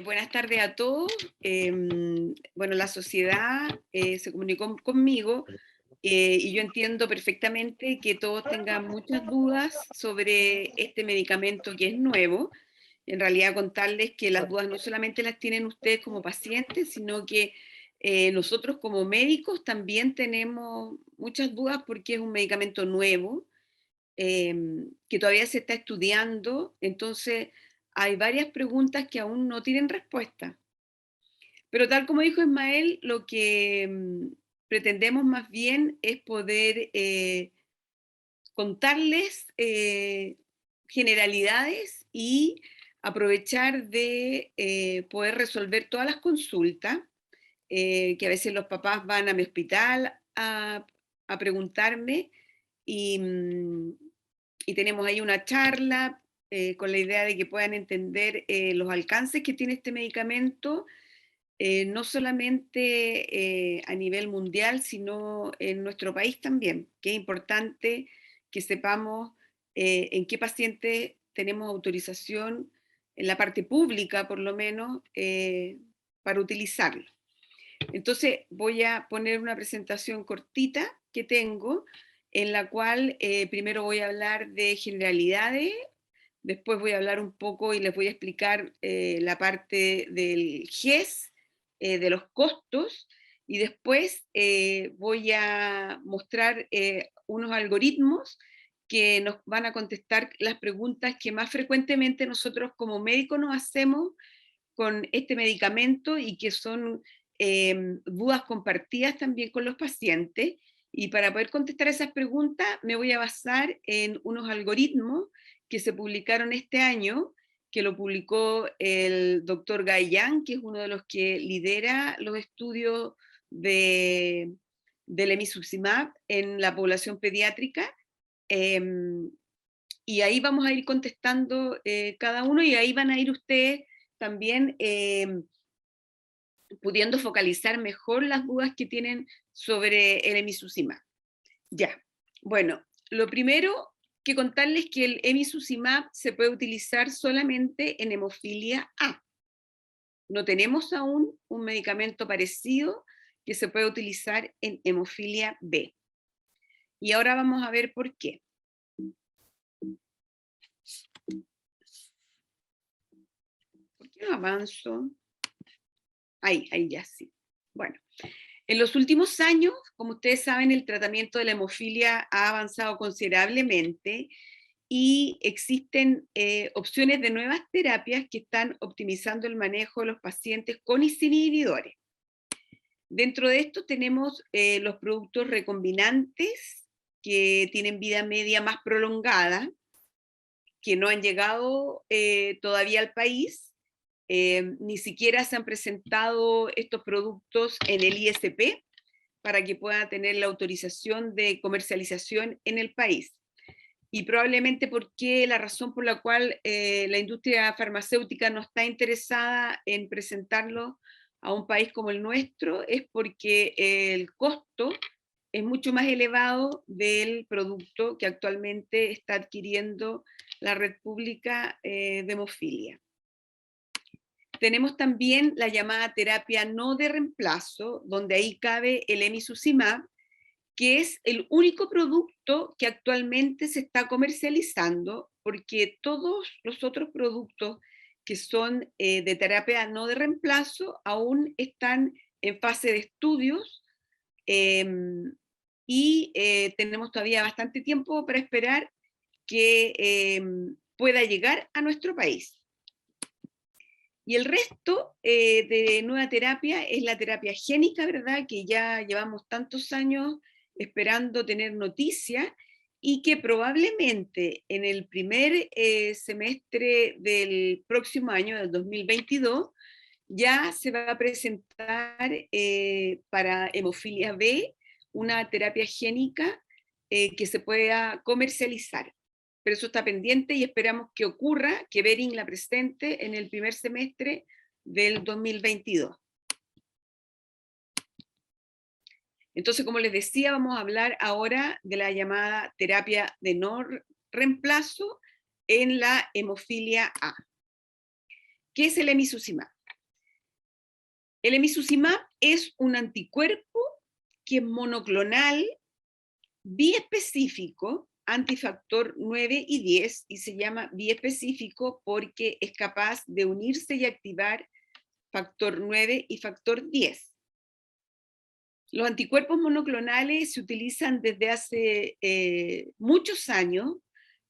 Buenas tardes a todos. Bueno, la sociedad se comunicó conmigo y yo entiendo perfectamente que todos tengan muchas dudas sobre este medicamento que es nuevo. En realidad contarles que las dudas no solamente las tienen ustedes como pacientes, sino que nosotros como médicos también tenemos muchas dudas porque es un medicamento nuevo que todavía se está estudiando. Entonces hay varias preguntas que aún no tienen respuesta. Pero tal como dijo Ismael, lo que pretendemos más bien es poder contarles generalidades y aprovechar de poder resolver todas las consultas, que a veces los papás van a mi hospital a preguntarme y, y tenemos ahí una charla con la idea de que puedan entender los alcances que tiene este medicamento, no solamente a nivel mundial, sino en nuestro país también, que es importante que sepamos en qué pacientes tenemos autorización en la parte pública, por lo menos, para utilizarlo. Entonces voy a poner una presentación cortita que tengo, en la cual primero voy a hablar de generalidades, después voy a hablar un poco y les voy a explicar la parte del GES, de los costos, y después voy a mostrar unos algoritmos que nos van a contestar las preguntas que más frecuentemente nosotros como médicos nos hacemos con este medicamento y que son dudas compartidas también con los pacientes. Y para poder contestar esas preguntas me voy a basar en unos algoritmos que se publicaron este año, que lo publicó el doctor Gaillán, que es uno de los que lidera los estudios del emicizumab en la población pediátrica. Eh, y ahí vamos a ir contestando cada uno y ahí van a ir ustedes también pudiendo focalizar mejor las dudas que tienen sobre el emicizumab. Ya, bueno, lo primero que contarles que el emicizumab se puede utilizar solamente en hemofilia A. No tenemos aún un medicamento parecido que se puede utilizar en hemofilia B. Y ahora vamos a ver por qué. ¿Por qué no avanzo? Ahí ya sí. Bueno, en los últimos años, como ustedes saben, el tratamiento de la hemofilia ha avanzado considerablemente y existen opciones de nuevas terapias que están optimizando el manejo de los pacientes con y sin inhibidores. Dentro de esto tenemos los productos recombinantes que tienen vida media más prolongada, que no han llegado todavía al país. Ni siquiera se han presentado estos productos en el ISP para que puedan tener la autorización de comercialización en el país. Y probablemente porque la razón por la cual la industria farmacéutica no está interesada en presentarlo a un país como el nuestro es porque el costo es mucho más elevado del producto que actualmente está adquiriendo la red pública de hemofilia. Tenemos también la llamada terapia no de reemplazo, donde ahí cabe el emicizumab, que es el único producto que actualmente se está comercializando, porque todos los otros productos que son de terapia no de reemplazo aún están en fase de estudios eh, y tenemos todavía bastante tiempo para esperar que pueda llegar a nuestro país. Y el resto de nueva terapia es la terapia génica, ¿verdad? Que ya llevamos tantos años esperando tener noticia y que probablemente en el primer semestre del próximo año, del 2022, ya se va a presentar para hemofilia B una terapia génica que se pueda comercializar. Pero eso está pendiente y esperamos que ocurra, que Behring la presente en el primer semestre del 2022. Entonces, como les decía, vamos a hablar ahora de la llamada terapia de no reemplazo en la hemofilia A. ¿Qué es el emicizumab? El emicizumab es un anticuerpo que es monoclonal, biespecífico, antifactor 9 y 10, y se llama biespecífico porque es capaz de unirse y activar factor 9 y factor 10. Los anticuerpos monoclonales se utilizan desde hace muchos años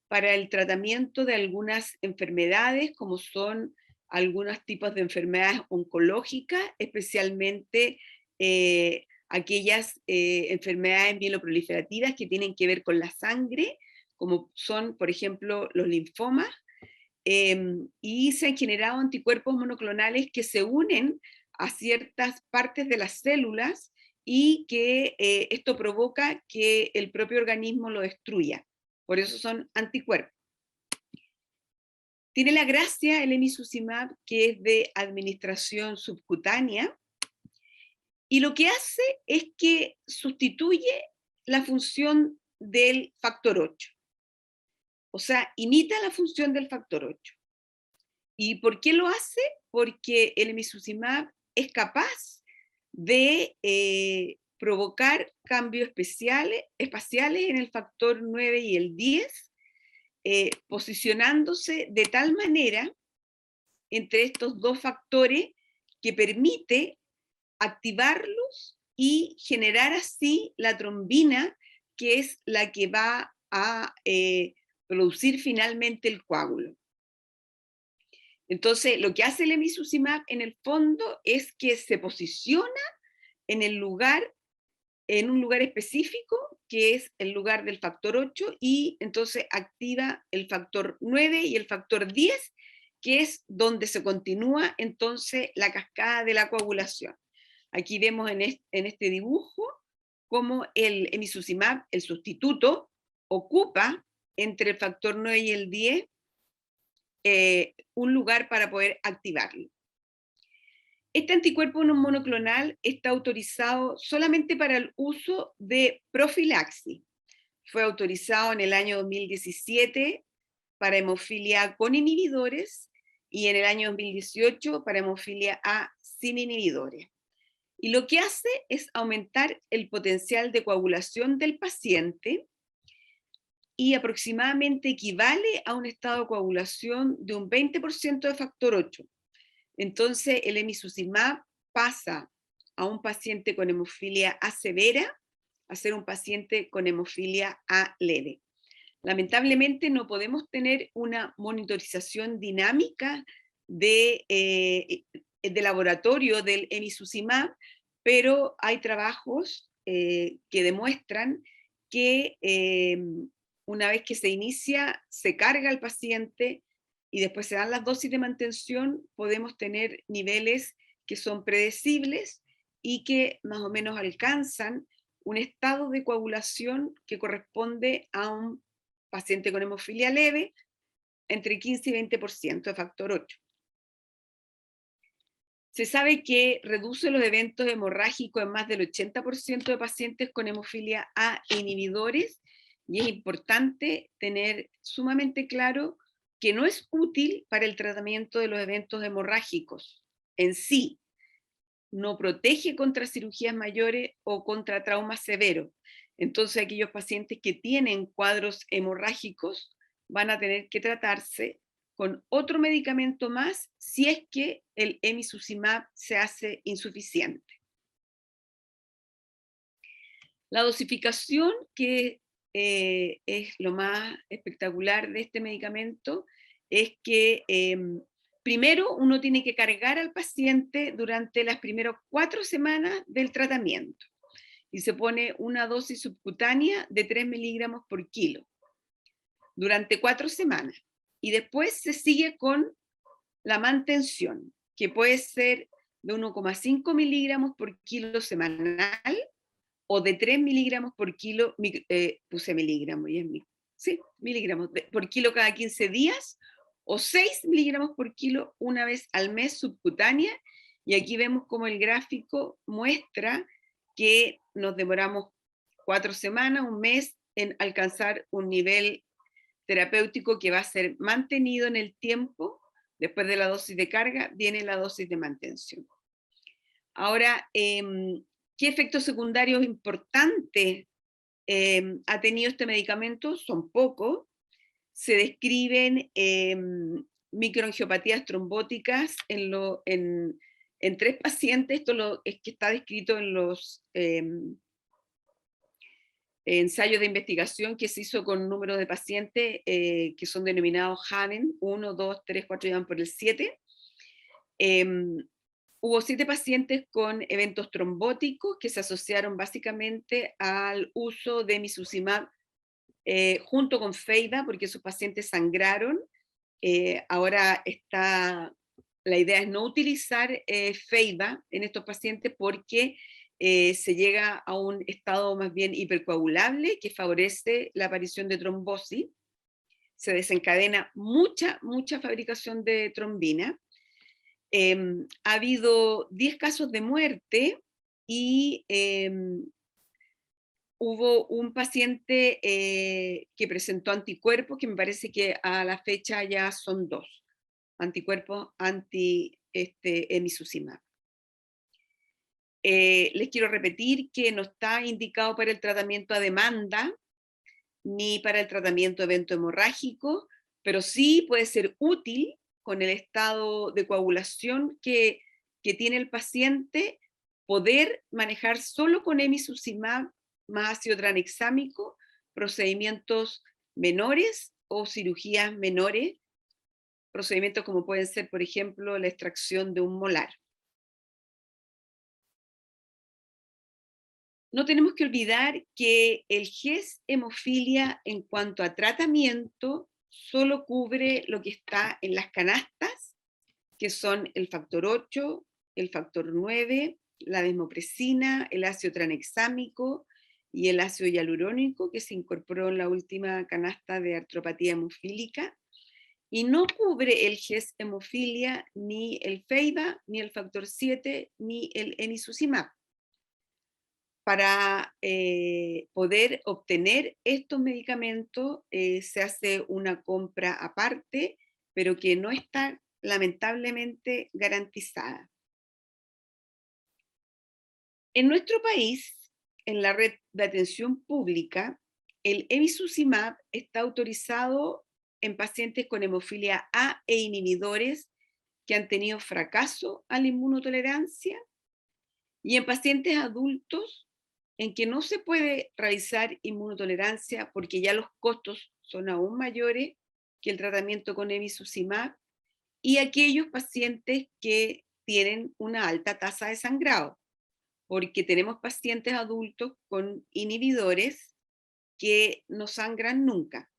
para el tratamiento de algunas enfermedades, como son algunos tipos de enfermedades oncológicas, especialmente aquellas enfermedades mieloproliferativas que tienen que ver con la sangre, como son, por ejemplo, los linfomas, y se han generado anticuerpos monoclonales que se unen a ciertas partes de las células y que esto provoca que el propio organismo lo destruya. Por eso son anticuerpos. Tiene la gracia el emicizumab que es de administración subcutánea, y lo que hace es que sustituye la función del factor 8. O sea, imita la función del factor 8. ¿Y por qué lo hace? Porque el emicizumab es capaz de provocar cambios espaciales en el factor 9 y el 10, posicionándose de tal manera entre estos dos factores que permite activarlos y generar así la trombina, que es la que va a producir finalmente el coágulo. Entonces, lo que hace el emicizumab en el fondo es que se posiciona en un lugar específico, que es el lugar del factor 8, y entonces activa el factor 9 y el factor 10, que es donde se continúa entonces la cascada de la coagulación. Aquí vemos en este dibujo cómo el emicizumab, el sustituto, ocupa entre el factor 9 y el 10 un lugar para poder activarlo. Este anticuerpo no monoclonal está autorizado solamente para el uso de profilaxis. Fue autorizado en el año 2017 para hemofilia A con inhibidores y en el año 2018 para hemofilia A sin inhibidores. Y lo que hace es aumentar el potencial de coagulación del paciente y aproximadamente equivale a un estado de coagulación de un 20% de factor 8. Entonces, el emicizumab pasa a un paciente con hemofilia A severa a ser un paciente con hemofilia A leve. Lamentablemente no podemos tener una monitorización dinámica de laboratorio del emicizumab, pero hay trabajos que demuestran que una vez que se inicia, se carga al paciente y después se dan las dosis de mantención, podemos tener niveles que son predecibles y que más o menos alcanzan un estado de coagulación que corresponde a un paciente con hemofilia leve, entre 15 y 20% de factor 8. Se sabe que reduce los eventos hemorrágicos en más del 80% de pacientes con hemofilia A inhibidores, y es importante tener sumamente claro que no es útil para el tratamiento de los eventos hemorrágicos en sí. No protege contra cirugías mayores o contra traumas severos. Entonces, aquellos pacientes que tienen cuadros hemorrágicos van a tener que tratarse con otro medicamento más si es que el emicizumab se hace insuficiente. La dosificación, que es lo más espectacular de este medicamento, es que primero uno tiene que cargar al paciente durante las primeras 4 semanas del tratamiento y se pone una dosis subcutánea de 3 miligramos por kilo durante 4 semanas. Y después se sigue con la mantención, que puede ser de 1,5 miligramos por kilo semanal o de 3 miligramos por kilo, puse miligramos, y es sí, miligramos por kilo cada 15 días, o 6 miligramos por kilo una vez al mes subcutánea, y aquí vemos como el gráfico muestra que nos demoramos 4 semanas, un mes, en alcanzar un nivel terapéutico que va a ser mantenido en el tiempo. Después de la dosis de carga viene la dosis de mantención. Ahora, ¿qué efectos secundarios importantes ha tenido este medicamento? Son pocos. Se describen microangiopatías trombóticas en 3 pacientes. Esto es que está descrito en los ensayos de investigación que se hizo con número de pacientes que son denominados HANEN, 1, 2, 3, 4 y van por el 7. Hubo 7 pacientes con eventos trombóticos que se asociaron básicamente al uso de emicizumab junto con FEIDA, porque esos pacientes sangraron. Ahora la idea es no utilizar FEIDA en estos pacientes porque se llega a un estado más bien hipercoagulable que favorece la aparición de trombosis. Se desencadena mucha fabricación de trombina. Ha habido 10 casos de muerte y hubo un paciente que presentó anticuerpos, que me parece que a la fecha ya son 2 anticuerpos anti-emicizumab. Les quiero repetir que no está indicado para el tratamiento a demanda, ni para el tratamiento de evento hemorrágico, pero sí puede ser útil con el estado de coagulación que tiene el paciente, poder manejar solo con emicizumab más ácido tranexámico procedimientos menores o cirugías menores, procedimientos como pueden ser, por ejemplo, la extracción de un molar. No tenemos que olvidar que el GES hemofilia en cuanto a tratamiento solo cubre lo que está en las canastas, que son el factor 8, el factor 9, la desmopresina, el ácido tranexámico y el ácido hialurónico que se incorporó en la última canasta de artropatía hemofílica, y no cubre el GES hemofilia ni el FEIBA, ni el factor 7, ni el emicizumab. Para poder obtener estos medicamentos se hace una compra aparte, pero que no está lamentablemente garantizada. En nuestro país, en la red de atención pública, el emicizumab está autorizado en pacientes con hemofilia A e inhibidores que han tenido fracaso a la inmunotolerancia, y en pacientes adultos en que no se puede realizar inmunotolerancia porque ya los costos son aún mayores que el tratamiento con emicizumab, y aquellos pacientes que tienen una alta tasa de sangrado, porque tenemos pacientes adultos con inhibidores que no sangran nunca.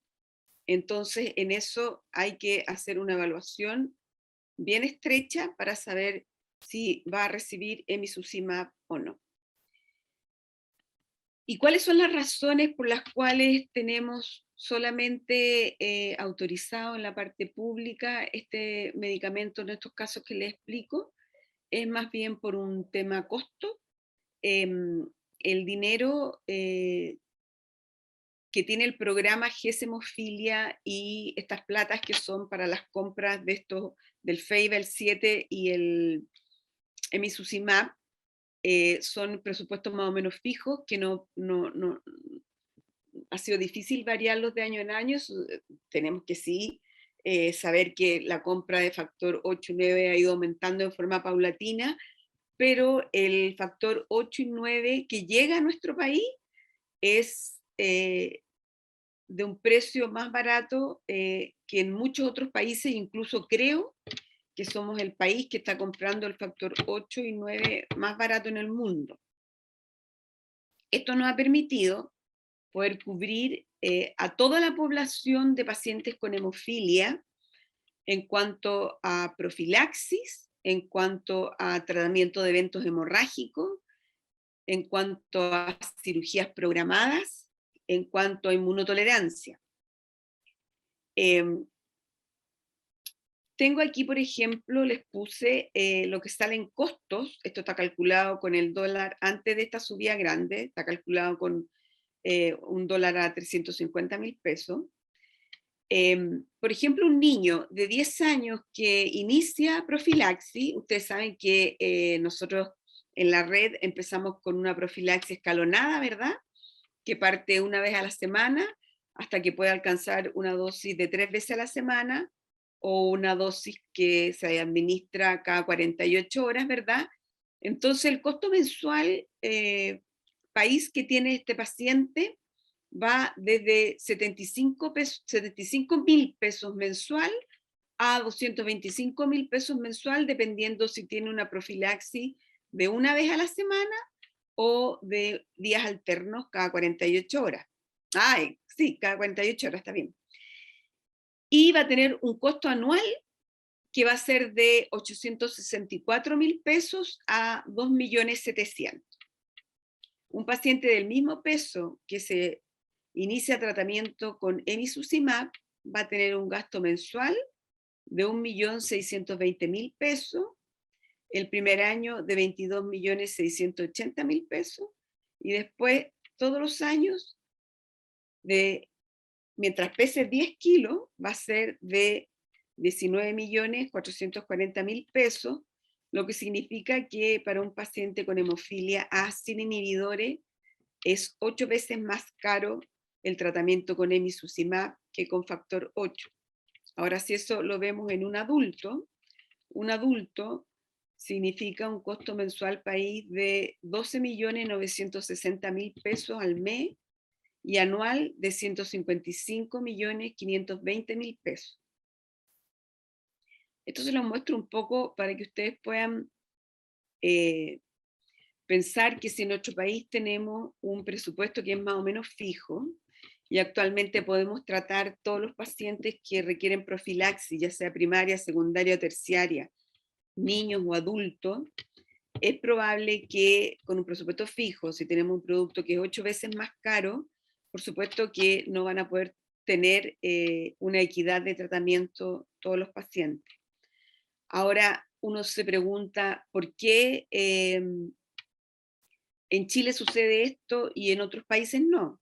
Entonces, en eso hay que hacer una evaluación bien estrecha para saber si va a recibir emicizumab o no. ¿Y cuáles son las razones por las cuales tenemos solamente autorizado en la parte pública este medicamento en estos casos que les explico? Es más bien por un tema costo. El dinero que tiene el programa GES Hemofilia y estas platas que son para las compras de estos, del FEIBA, el 7 y el emicizumab, son presupuestos más o menos fijos, que no ha sido difícil variarlos de año en año. Tenemos que sí saber que la compra de factor 8 y 9 ha ido aumentando en forma paulatina, pero el factor 8 y 9 que llega a nuestro país es de un precio más barato que en muchos otros países. Incluso creo que somos el país que está comprando el factor 8 y 9 más barato en el mundo. Esto nos ha permitido poder cubrir a toda la población de pacientes con hemofilia en cuanto a profilaxis, en cuanto a tratamiento de eventos hemorrágicos, en cuanto a cirugías programadas, en cuanto a inmunotolerancia. Tengo aquí, por ejemplo, les puse lo que salen costos. Esto está calculado con el dólar antes de esta subida grande, está calculado con $1 a 350.000 pesos. Por ejemplo, un niño de 10 años que inicia profilaxis, ustedes saben que nosotros en la red empezamos con una profilaxis escalonada, ¿verdad? Que parte una vez a la semana hasta que pueda alcanzar una dosis de 3 veces a la semana o una dosis que se administra cada 48 horas, ¿verdad? Entonces el costo mensual, país que tiene este paciente, va desde 75.000 pesos mensual a 225.000 pesos mensual, dependiendo si tiene una profilaxis de una vez a la semana o de días alternos cada 48 horas. Ay, sí, cada 48 horas está bien. Y va a tener un costo anual que va a ser de 864.000 pesos a 2.700.000. Un paciente del mismo peso que se inicia tratamiento con emicizumab va a tener un gasto mensual de 1.620.000 pesos, el primer año de 22.680.000 pesos, y después todos los años, mientras pese 10 kilos, va a ser de 19.440.000 pesos, lo que significa que para un paciente con hemofilia A sin inhibidores es 8 veces más caro el tratamiento con emicizumab que con factor 8. Ahora, si eso lo vemos en un adulto significa un costo mensual país de 12.960.000 pesos al mes y anual de 155.520.000 pesos. Esto se lo muestro un poco para que ustedes puedan pensar que si en nuestro país tenemos un presupuesto que es más o menos fijo, y actualmente podemos tratar todos los pacientes que requieren profilaxis, ya sea primaria, secundaria o terciaria, niños o adultos, es probable que con un presupuesto fijo, si tenemos un producto que es 8 veces más caro, por supuesto que no van a poder tener una equidad de tratamiento todos los pacientes. Ahora uno se pregunta por qué en Chile sucede esto y en otros países no.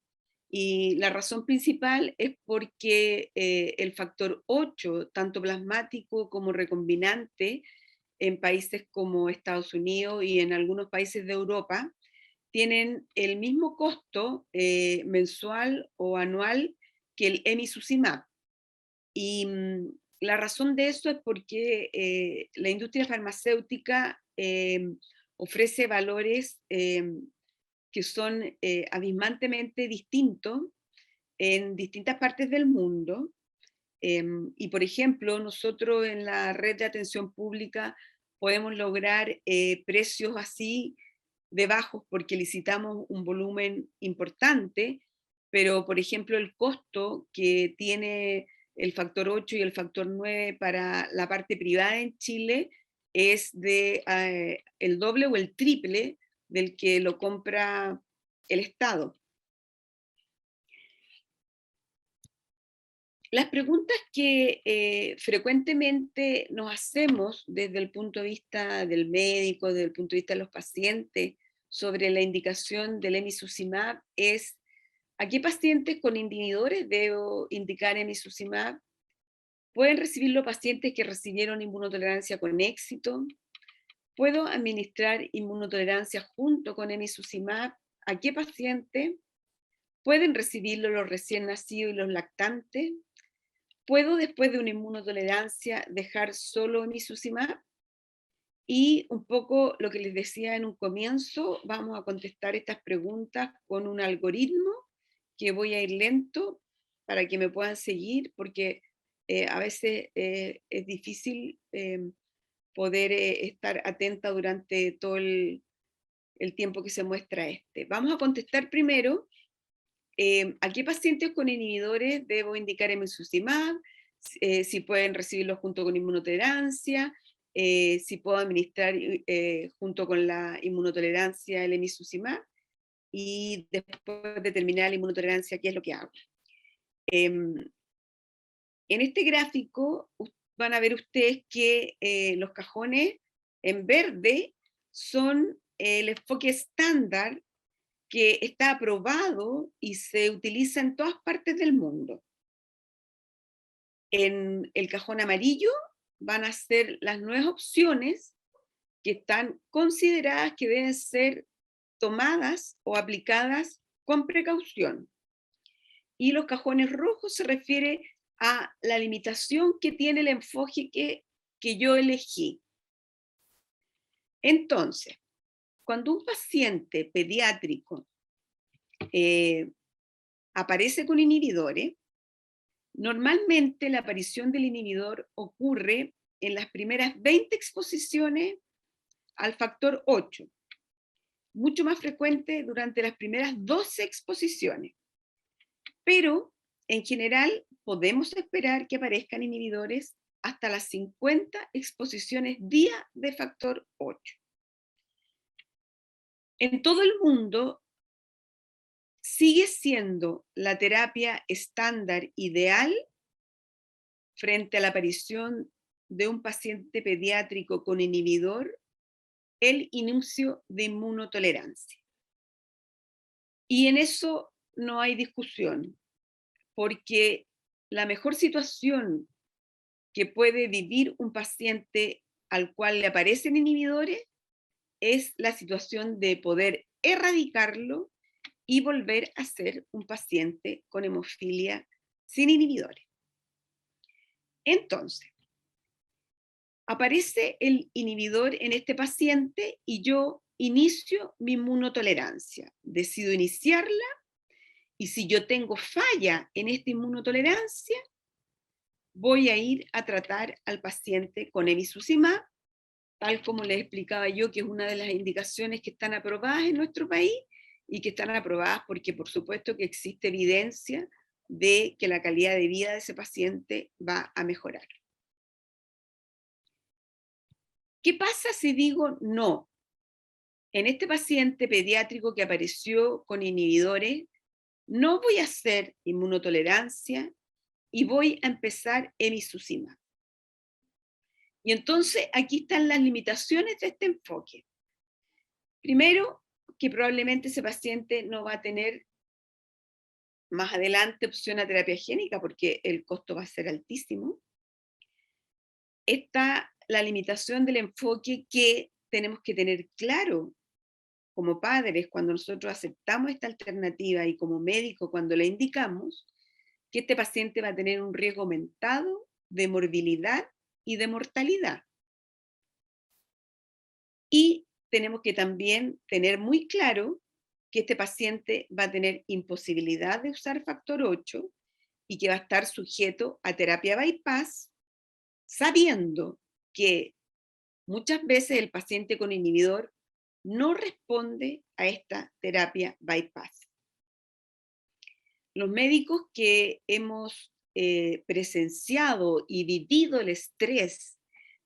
Y la razón principal es porque el factor 8, tanto plasmático como recombinante, en países como Estados Unidos y en algunos países de Europa, tienen el mismo costo mensual o anual que el emicizumab. Y la razón de eso es porque la industria farmacéutica ofrece valores que son abismantemente distintos en distintas partes del mundo. Y por ejemplo, nosotros en la red de atención pública podemos lograr precios así de bajos porque licitamos un volumen importante, pero por ejemplo el costo que tiene el factor 8 y el factor 9 para la parte privada en Chile es de el doble o el triple del que lo compra el Estado. Las preguntas que frecuentemente nos hacemos desde el punto de vista del médico, desde el punto de vista de los pacientes, sobre la indicación del emicizumab es: ¿a qué pacientes con inhibidores debo indicar emicizumab? ¿Pueden recibirlo pacientes que recibieron inmunotolerancia con éxito? ¿Puedo administrar inmunotolerancia junto con emicizumab? ¿A qué paciente? ¿Pueden recibirlo los recién nacidos y los lactantes? ¿Puedo después de una inmunotolerancia dejar solo emicizumab? Y un poco lo que les decía en un comienzo, vamos a contestar estas preguntas con un algoritmo que voy a ir lento para que me puedan seguir, porque a veces es difícil poder estar atenta durante todo el tiempo que se muestra este. Vamos a contestar primero ¿a qué pacientes con inhibidores debo indicar emicizumab? Si pueden recibirlo junto con inmunotolerancia, si puedo administrar junto con la inmunotolerancia el emicizumab, y después de terminar la inmunotolerancia, ¿qué es lo que hago? En este gráfico van a ver ustedes que los cajones en verde son el enfoque estándar que está aprobado y se utiliza en todas partes del mundo. En el cajón amarillo van a ser las nuevas opciones que están consideradas que deben ser tomadas o aplicadas con precaución. Y los cajones rojos se refiere a la limitación que tiene el enfoque que yo elegí. Entonces, cuando un paciente pediátrico aparece con inhibidores, normalmente la aparición del inhibidor ocurre en las primeras 20 exposiciones al factor 8, mucho más frecuente durante las primeras 12 exposiciones. Pero, en general, podemos esperar que aparezcan inhibidores hasta las 50 exposiciones día de factor 8. En todo el mundo, sigue siendo la terapia estándar ideal frente a la aparición de un paciente pediátrico con inhibidor, el inicio de inmunotolerancia. Y en eso no hay discusión, porque la mejor situación que puede vivir un paciente al cual le aparecen inhibidores es la situación de poder erradicarlo y volver a ser un paciente con hemofilia sin inhibidores. Entonces, aparece el inhibidor en este paciente y yo inicio mi inmunotolerancia. Decido iniciarla y si yo tengo falla en esta inmunotolerancia, voy a ir a tratar al paciente con emicizumab, tal como les explicaba yo, que es una de las indicaciones que están aprobadas en nuestro país y que están aprobadas porque por supuesto que existe evidencia de que la calidad de vida de ese paciente va a mejorar. ¿Qué pasa si digo no? En este paciente pediátrico que apareció con inhibidores, no voy a hacer inmunotolerancia y voy a empezar emicizumab. Y entonces aquí están las limitaciones de este enfoque. Primero, que probablemente ese paciente no va a tener más adelante opción a terapia génica porque el costo va a ser altísimo. Está la limitación del enfoque que tenemos que tener claro como padres cuando nosotros aceptamos esta alternativa y como médico cuando la indicamos, que este paciente va a tener un riesgo aumentado de morbilidad y de mortalidad. Y tenemos que también tener muy claro que este paciente va a tener imposibilidad de usar factor 8 y que va a estar sujeto a terapia bypass, sabiendo que muchas veces el paciente con inhibidor no responde a esta terapia bypass. Los médicos que hemos presenciado y vivido el estrés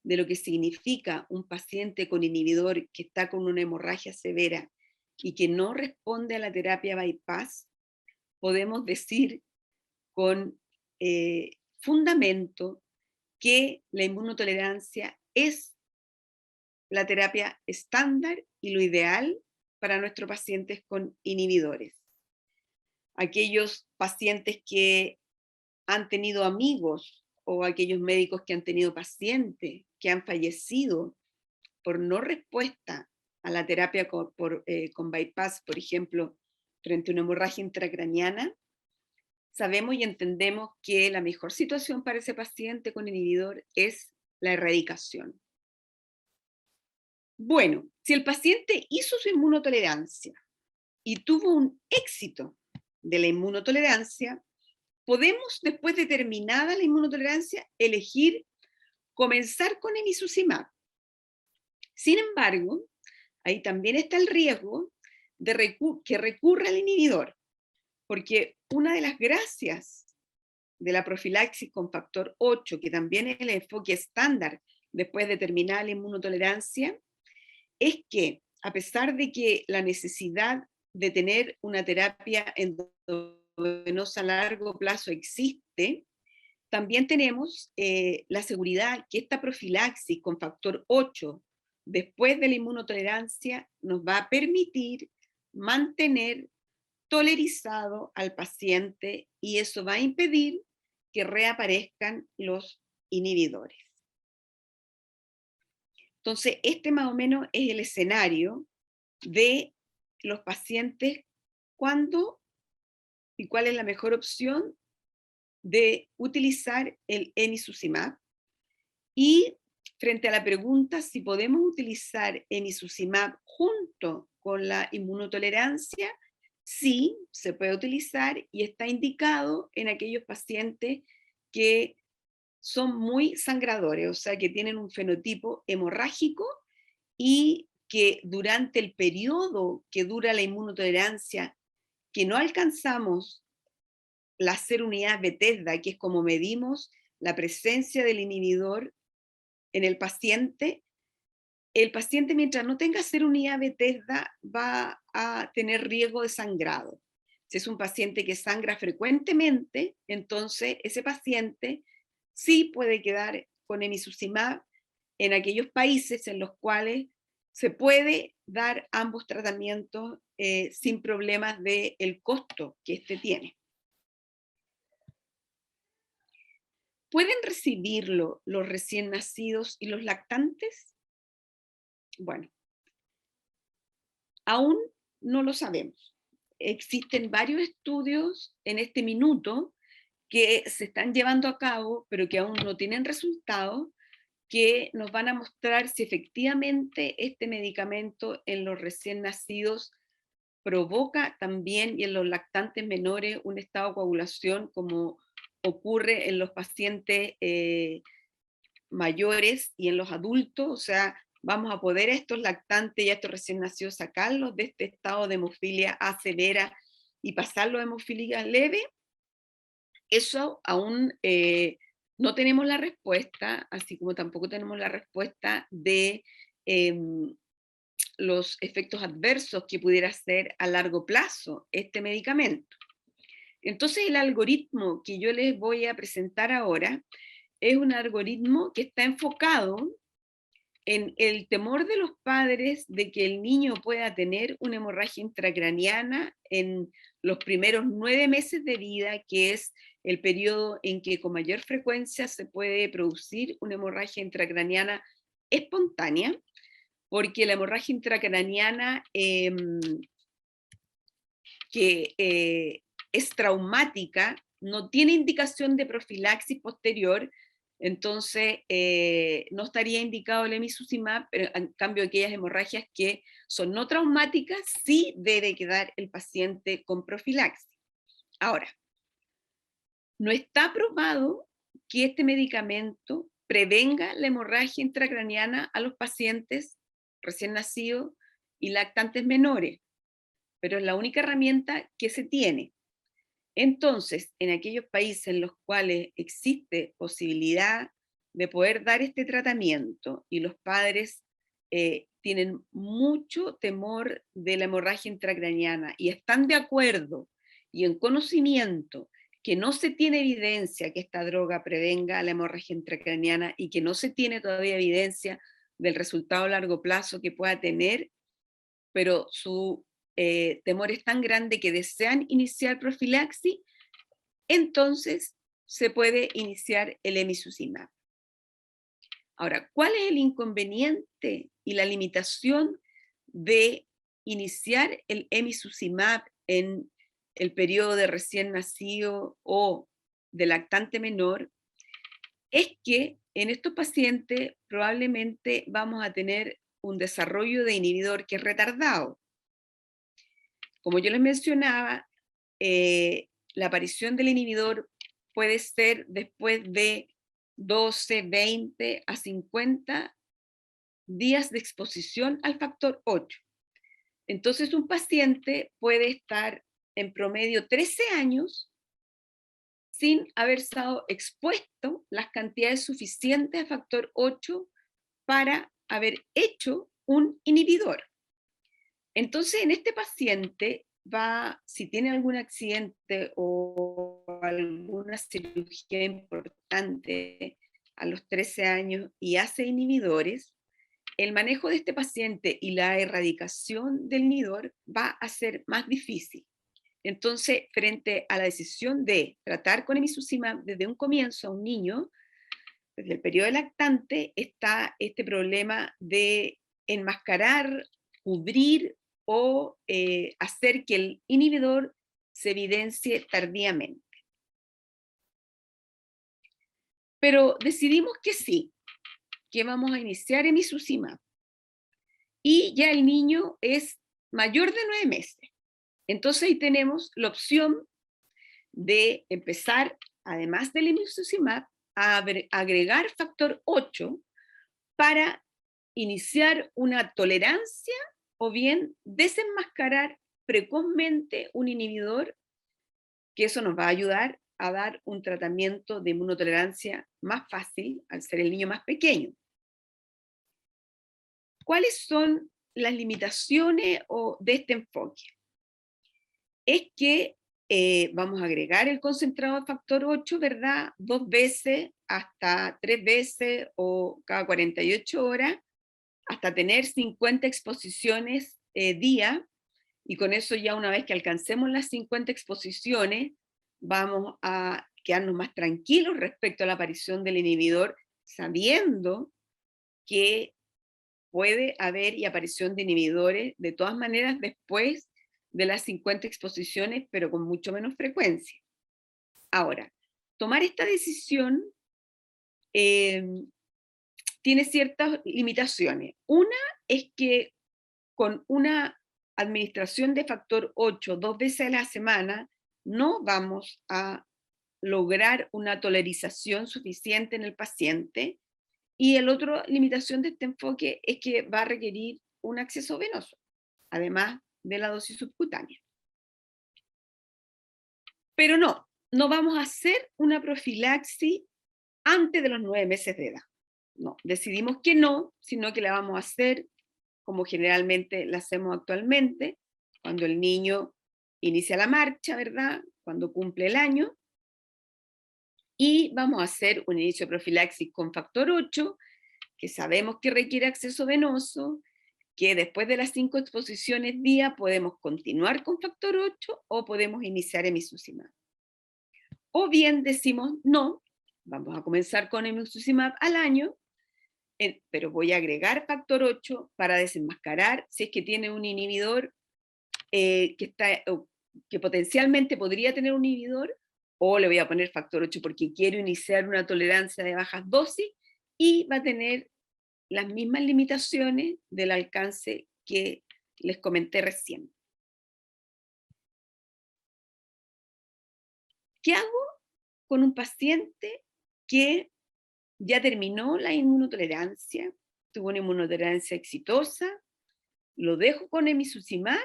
de lo que significa un paciente con inhibidor que está con una hemorragia severa y que no responde a la terapia bypass, podemos decir con fundamento que la inmunotolerancia es la terapia estándar y lo ideal para nuestros pacientes con inhibidores. Aquellos pacientes que han tenido amigos o aquellos médicos que han tenido pacientes que han fallecido por no respuesta a la terapia con bypass, por ejemplo, frente a una hemorragia intracraniana, sabemos y entendemos que la mejor situación para ese paciente con inhibidor es la erradicación. Bueno, si el paciente hizo su inmunotolerancia y tuvo un éxito de la inmunotolerancia, podemos, después de terminada la inmunotolerancia, elegir comenzar con emicizumab. Sin embargo, ahí también está el riesgo de que recurra al inhibidor, porque una de las gracias de la profilaxis con factor 8, que también es el enfoque estándar después de terminar la inmunotolerancia, es que a pesar de que la necesidad de tener una terapia endovenosa a largo plazo existe, también tenemos la seguridad que esta profilaxis con factor 8 después de la inmunotolerancia nos va a permitir mantener tolerizado al paciente y eso va a impedir que reaparezcan los inhibidores. Entonces, este más o menos es el escenario de los pacientes cuándo y cuál es la mejor opción de utilizar el emicizumab. Y frente a la pregunta si podemos utilizar emicizumab junto con la inmunotolerancia, sí, se puede utilizar y está indicado en aquellos pacientes que son muy sangradores, o sea, que tienen un fenotipo hemorrágico y que durante el periodo que dura la inmunotolerancia, que no alcanzamos la unidad Bethesda, que es como medimos la presencia del inhibidor en el paciente mientras no tenga unidad Bethesda va a tener riesgo de sangrado. Si es un paciente que sangra frecuentemente, entonces ese paciente sí puede quedar con emicizumab en aquellos países en los cuales se puede dar ambos tratamientos sin problemas del costo que este tiene. ¿Pueden recibirlo los recién nacidos y los lactantes? Bueno, aún no lo sabemos. Existen varios estudios en este minuto que se están llevando a cabo, pero que aún no tienen resultados, que nos van a mostrar si efectivamente este medicamento en los recién nacidos provoca también y en los lactantes menores un estado de coagulación como ocurre en los pacientes mayores y en los adultos, o sea, vamos a poder a estos lactantes y a estos recién nacidos sacarlos de este estado de hemofilia A severa y pasarlo a hemofilia leve. Eso aún no tenemos la respuesta, así como tampoco tenemos la respuesta de los efectos adversos que pudiera ser a largo plazo este medicamento. Entonces el algoritmo que yo les voy a presentar ahora es un algoritmo que está enfocado en el temor de los padres de que el niño pueda tener una hemorragia intracraniana en los primeros 9 meses de vida, que es el periodo en que con mayor frecuencia se puede producir una hemorragia intracraniana espontánea, porque la hemorragia intracraniana que es traumática, no tiene indicación de profilaxis posterior, entonces no estaría indicado el emicizumab, pero en cambio aquellas hemorragias que son no traumáticas, sí debe quedar el paciente con profilaxis. Ahora, no está probado que este medicamento prevenga la hemorragia intracraniana a los pacientes recién nacidos y lactantes menores, pero es la única herramienta que se tiene. Entonces, en aquellos países en los cuales existe posibilidad de poder dar este tratamiento y los padres tienen mucho temor de la hemorragia intracraniana y están de acuerdo y en conocimiento que no se tiene evidencia que esta droga prevenga la hemorragia intracraniana y que no se tiene todavía evidencia del resultado a largo plazo que pueda tener, pero su temor es tan grande que desean iniciar profilaxis, entonces se puede iniciar el emicizumab. Ahora, ¿cuál es el inconveniente y la limitación de iniciar el emicizumab en el periodo de recién nacido o de lactante menor? Es que en estos pacientes probablemente vamos a tener un desarrollo de inhibidor que es retardado. Como yo les mencionaba, la aparición del inhibidor puede ser después de 12, 20 a 50 días de exposición al factor 8. Entonces un paciente puede estar en promedio 13 años sin haber estado expuesto las cantidades suficientes a factor 8 para haber hecho un inhibidor. Entonces, en este paciente si tiene algún accidente o alguna cirugía importante a los 13 años y hace inhibidores, el manejo de este paciente y la erradicación del inhibidor va a ser más difícil. Entonces, frente a la decisión de tratar con emicizumab desde un comienzo a un niño, desde el periodo lactante, está este problema de enmascarar, cubrir o hacer que el inhibidor se evidencie tardíamente. Pero decidimos que sí, que vamos a iniciar emicizumab. Y ya el niño es mayor de 9 meses. Entonces ahí tenemos la opción de empezar, además del emicizumab, a agregar factor 8 para iniciar una tolerancia o bien desenmascarar precozmente un inhibidor, que eso nos va a ayudar a dar un tratamiento de inmunotolerancia más fácil al ser el niño más pequeño. ¿Cuáles son las limitaciones de este enfoque? Es que vamos a agregar el concentrado de factor 8, ¿verdad? 2 veces, hasta 3 veces o cada 48 horas, hasta tener 50 exposiciones día, y con eso ya una vez que alcancemos las 50 exposiciones, vamos a quedarnos más tranquilos respecto a la aparición del inhibidor, sabiendo que puede haber y aparición de inhibidores de todas maneras después de las 50 exposiciones, pero con mucho menos frecuencia. Ahora, tomar esta decisión tiene ciertas limitaciones. Una es que con una administración de factor 8 2 veces a la semana, no vamos a lograr una tolerización suficiente en el paciente. Y la otra limitación de este enfoque es que va a requerir un acceso venoso, además de la dosis subcutánea. Pero no vamos a hacer una profilaxis antes de los 9 meses de edad. No, decidimos que no, sino que la vamos a hacer como generalmente la hacemos actualmente, cuando el niño inicia la marcha, ¿verdad? Cuando cumple el año. Y vamos a hacer un inicio de profilaxis con factor 8, que sabemos que requiere acceso venoso, que después de las 5 exposiciones día podemos continuar con factor 8 o podemos iniciar emicizumab. O bien decimos, no, vamos a comenzar con emicizumab al año, pero voy a agregar factor 8 para desenmascarar si es que tiene un inhibidor que potencialmente podría tener un inhibidor, o le voy a poner factor 8 porque quiero iniciar una tolerancia de bajas dosis, y va a tener las mismas limitaciones del alcance que les comenté recién. ¿Qué hago con un paciente que ya terminó la inmunotolerancia, tuvo una inmunotolerancia exitosa? ¿Lo dejo con emicizumab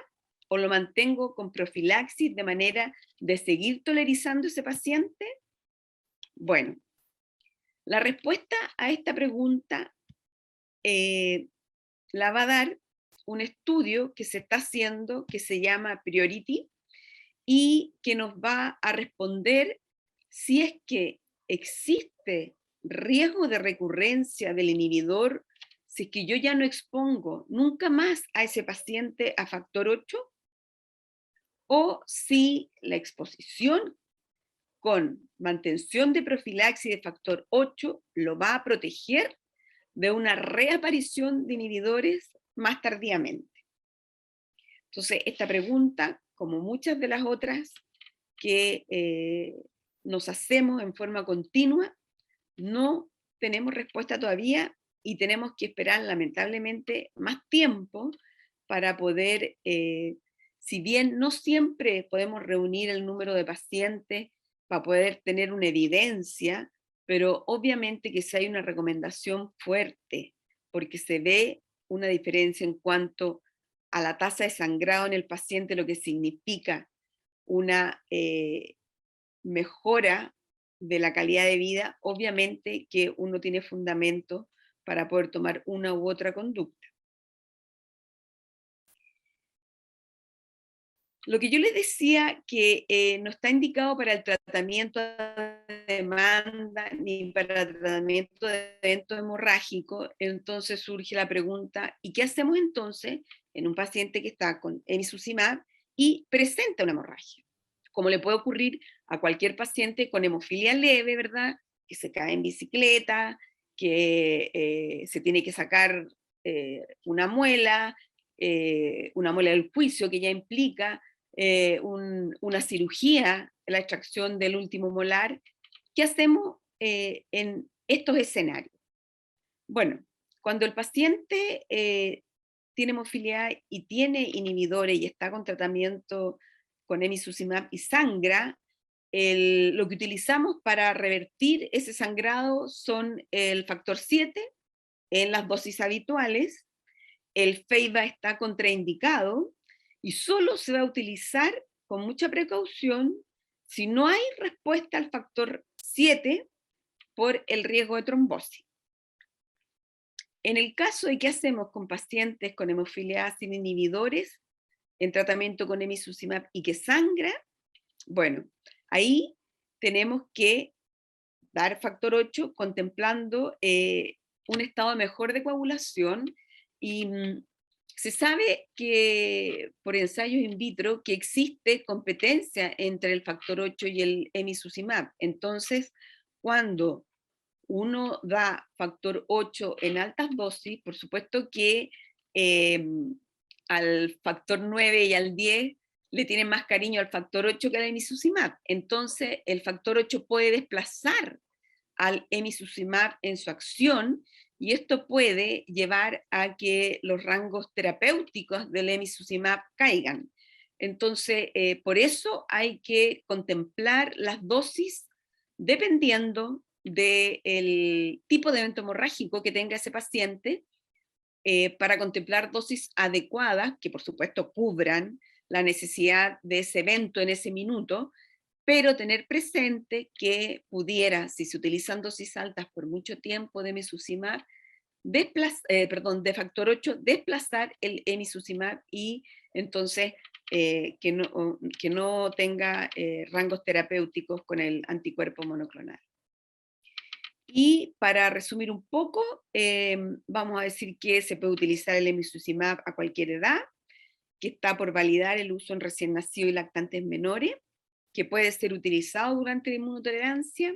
o lo mantengo con profilaxis de manera de seguir tolerizando a ese paciente? Bueno, la respuesta a esta pregunta la va a dar un estudio que se está haciendo que se llama Priority y que nos va a responder si es que existe riesgo de recurrencia del inhibidor, si es que yo ya no expongo nunca más a ese paciente a factor 8, o si la exposición con mantención de profilaxis de factor 8 lo va a proteger de una reaparición de inhibidores más tardíamente. Entonces, esta pregunta, como muchas de las otras que nos hacemos en forma continua, no tenemos respuesta todavía y tenemos que esperar lamentablemente más tiempo para poder, si bien no siempre podemos reunir el número de pacientes para poder tener una evidencia, pero obviamente que si hay una recomendación fuerte, porque se ve una diferencia en cuanto a la tasa de sangrado en el paciente, lo que significa una mejora de la calidad de vida, obviamente que uno tiene fundamento para poder tomar una u otra conducta. Lo que yo les decía que no está indicado para el tratamiento de demanda ni para el tratamiento de evento hemorrágico, entonces surge la pregunta, ¿y qué hacemos entonces en un paciente que está con emicizumab y presenta una hemorragia? como le puede ocurrir a cualquier paciente con hemofilia leve, ¿verdad? Que se cae en bicicleta, que se tiene que sacar una muela del juicio que ya implica una cirugía, la extracción del último molar. ¿Qué hacemos en estos escenarios? Bueno, cuando el paciente tiene hemofilia y tiene inhibidores y está con tratamiento con emicizumab y sangra, lo que utilizamos para revertir ese sangrado son el factor 7 en las dosis habituales. El FEIBA está contraindicado y solo se va a utilizar con mucha precaución si no hay respuesta al factor 7 por el riesgo de trombosis. En el caso de qué hacemos con pacientes con hemofilia sin inhibidores en tratamiento con emicizumab y que sangra, bueno, ahí tenemos que dar factor 8 contemplando un estado mejor de coagulación y se sabe que por ensayos in vitro que existe competencia entre el factor 8 y el emicizumab. Entonces, cuando uno da factor 8 en altas dosis, por supuesto que al factor 9 y al 10 le tienen más cariño al factor 8 que al emicizumab. Entonces, el factor 8 puede desplazar al emicizumab en su acción, y esto puede llevar a que los rangos terapéuticos del emicizumab caigan. Entonces, por eso hay que contemplar las dosis dependiendo del tipo de evento hemorrágico que tenga ese paciente, para contemplar dosis adecuadas, que por supuesto cubran la necesidad de ese evento en ese minuto, pero tener presente que pudiera, si se utilizan dosis altas por mucho tiempo de emicizumab, de factor 8, desplazar el emicizumab y entonces que no tenga rangos terapéuticos con el anticuerpo monoclonal. Y para resumir un poco, vamos a decir que se puede utilizar el emicizumab a cualquier edad, que está por validar el uso en recién nacidos y lactantes menores, que puede ser utilizado durante la inmunotolerancia,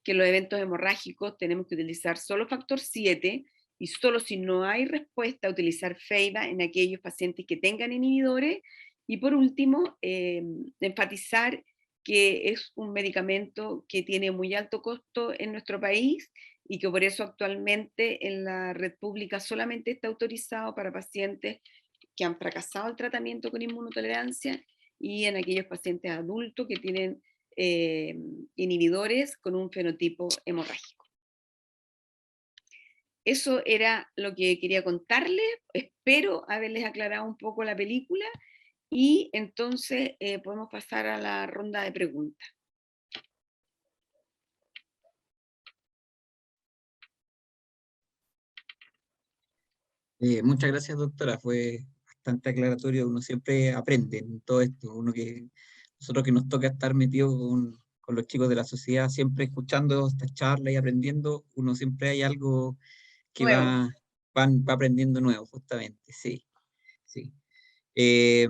que los eventos hemorrágicos tenemos que utilizar solo factor 7 y solo si no hay respuesta utilizar FEIBA en aquellos pacientes que tengan inhibidores. Y por último, enfatizar que es un medicamento que tiene muy alto costo en nuestro país y que por eso actualmente en la red pública solamente está autorizado para pacientes que han fracasado el tratamiento con inmunotolerancia y en aquellos pacientes adultos que tienen inhibidores con un fenotipo hemorrágico. Eso era lo que quería contarles. Espero haberles aclarado un poco la película y entonces podemos pasar a la ronda de preguntas. Muchas gracias, doctora. Fue bastante aclaratorio. Uno siempre aprende en todo esto. Nosotros que nos toca estar metidos con los chicos de la sociedad, siempre escuchando estas charlas y aprendiendo, uno siempre hay algo que Nuevo. va aprendiendo nuevo, justamente. Sí, sí. Eh,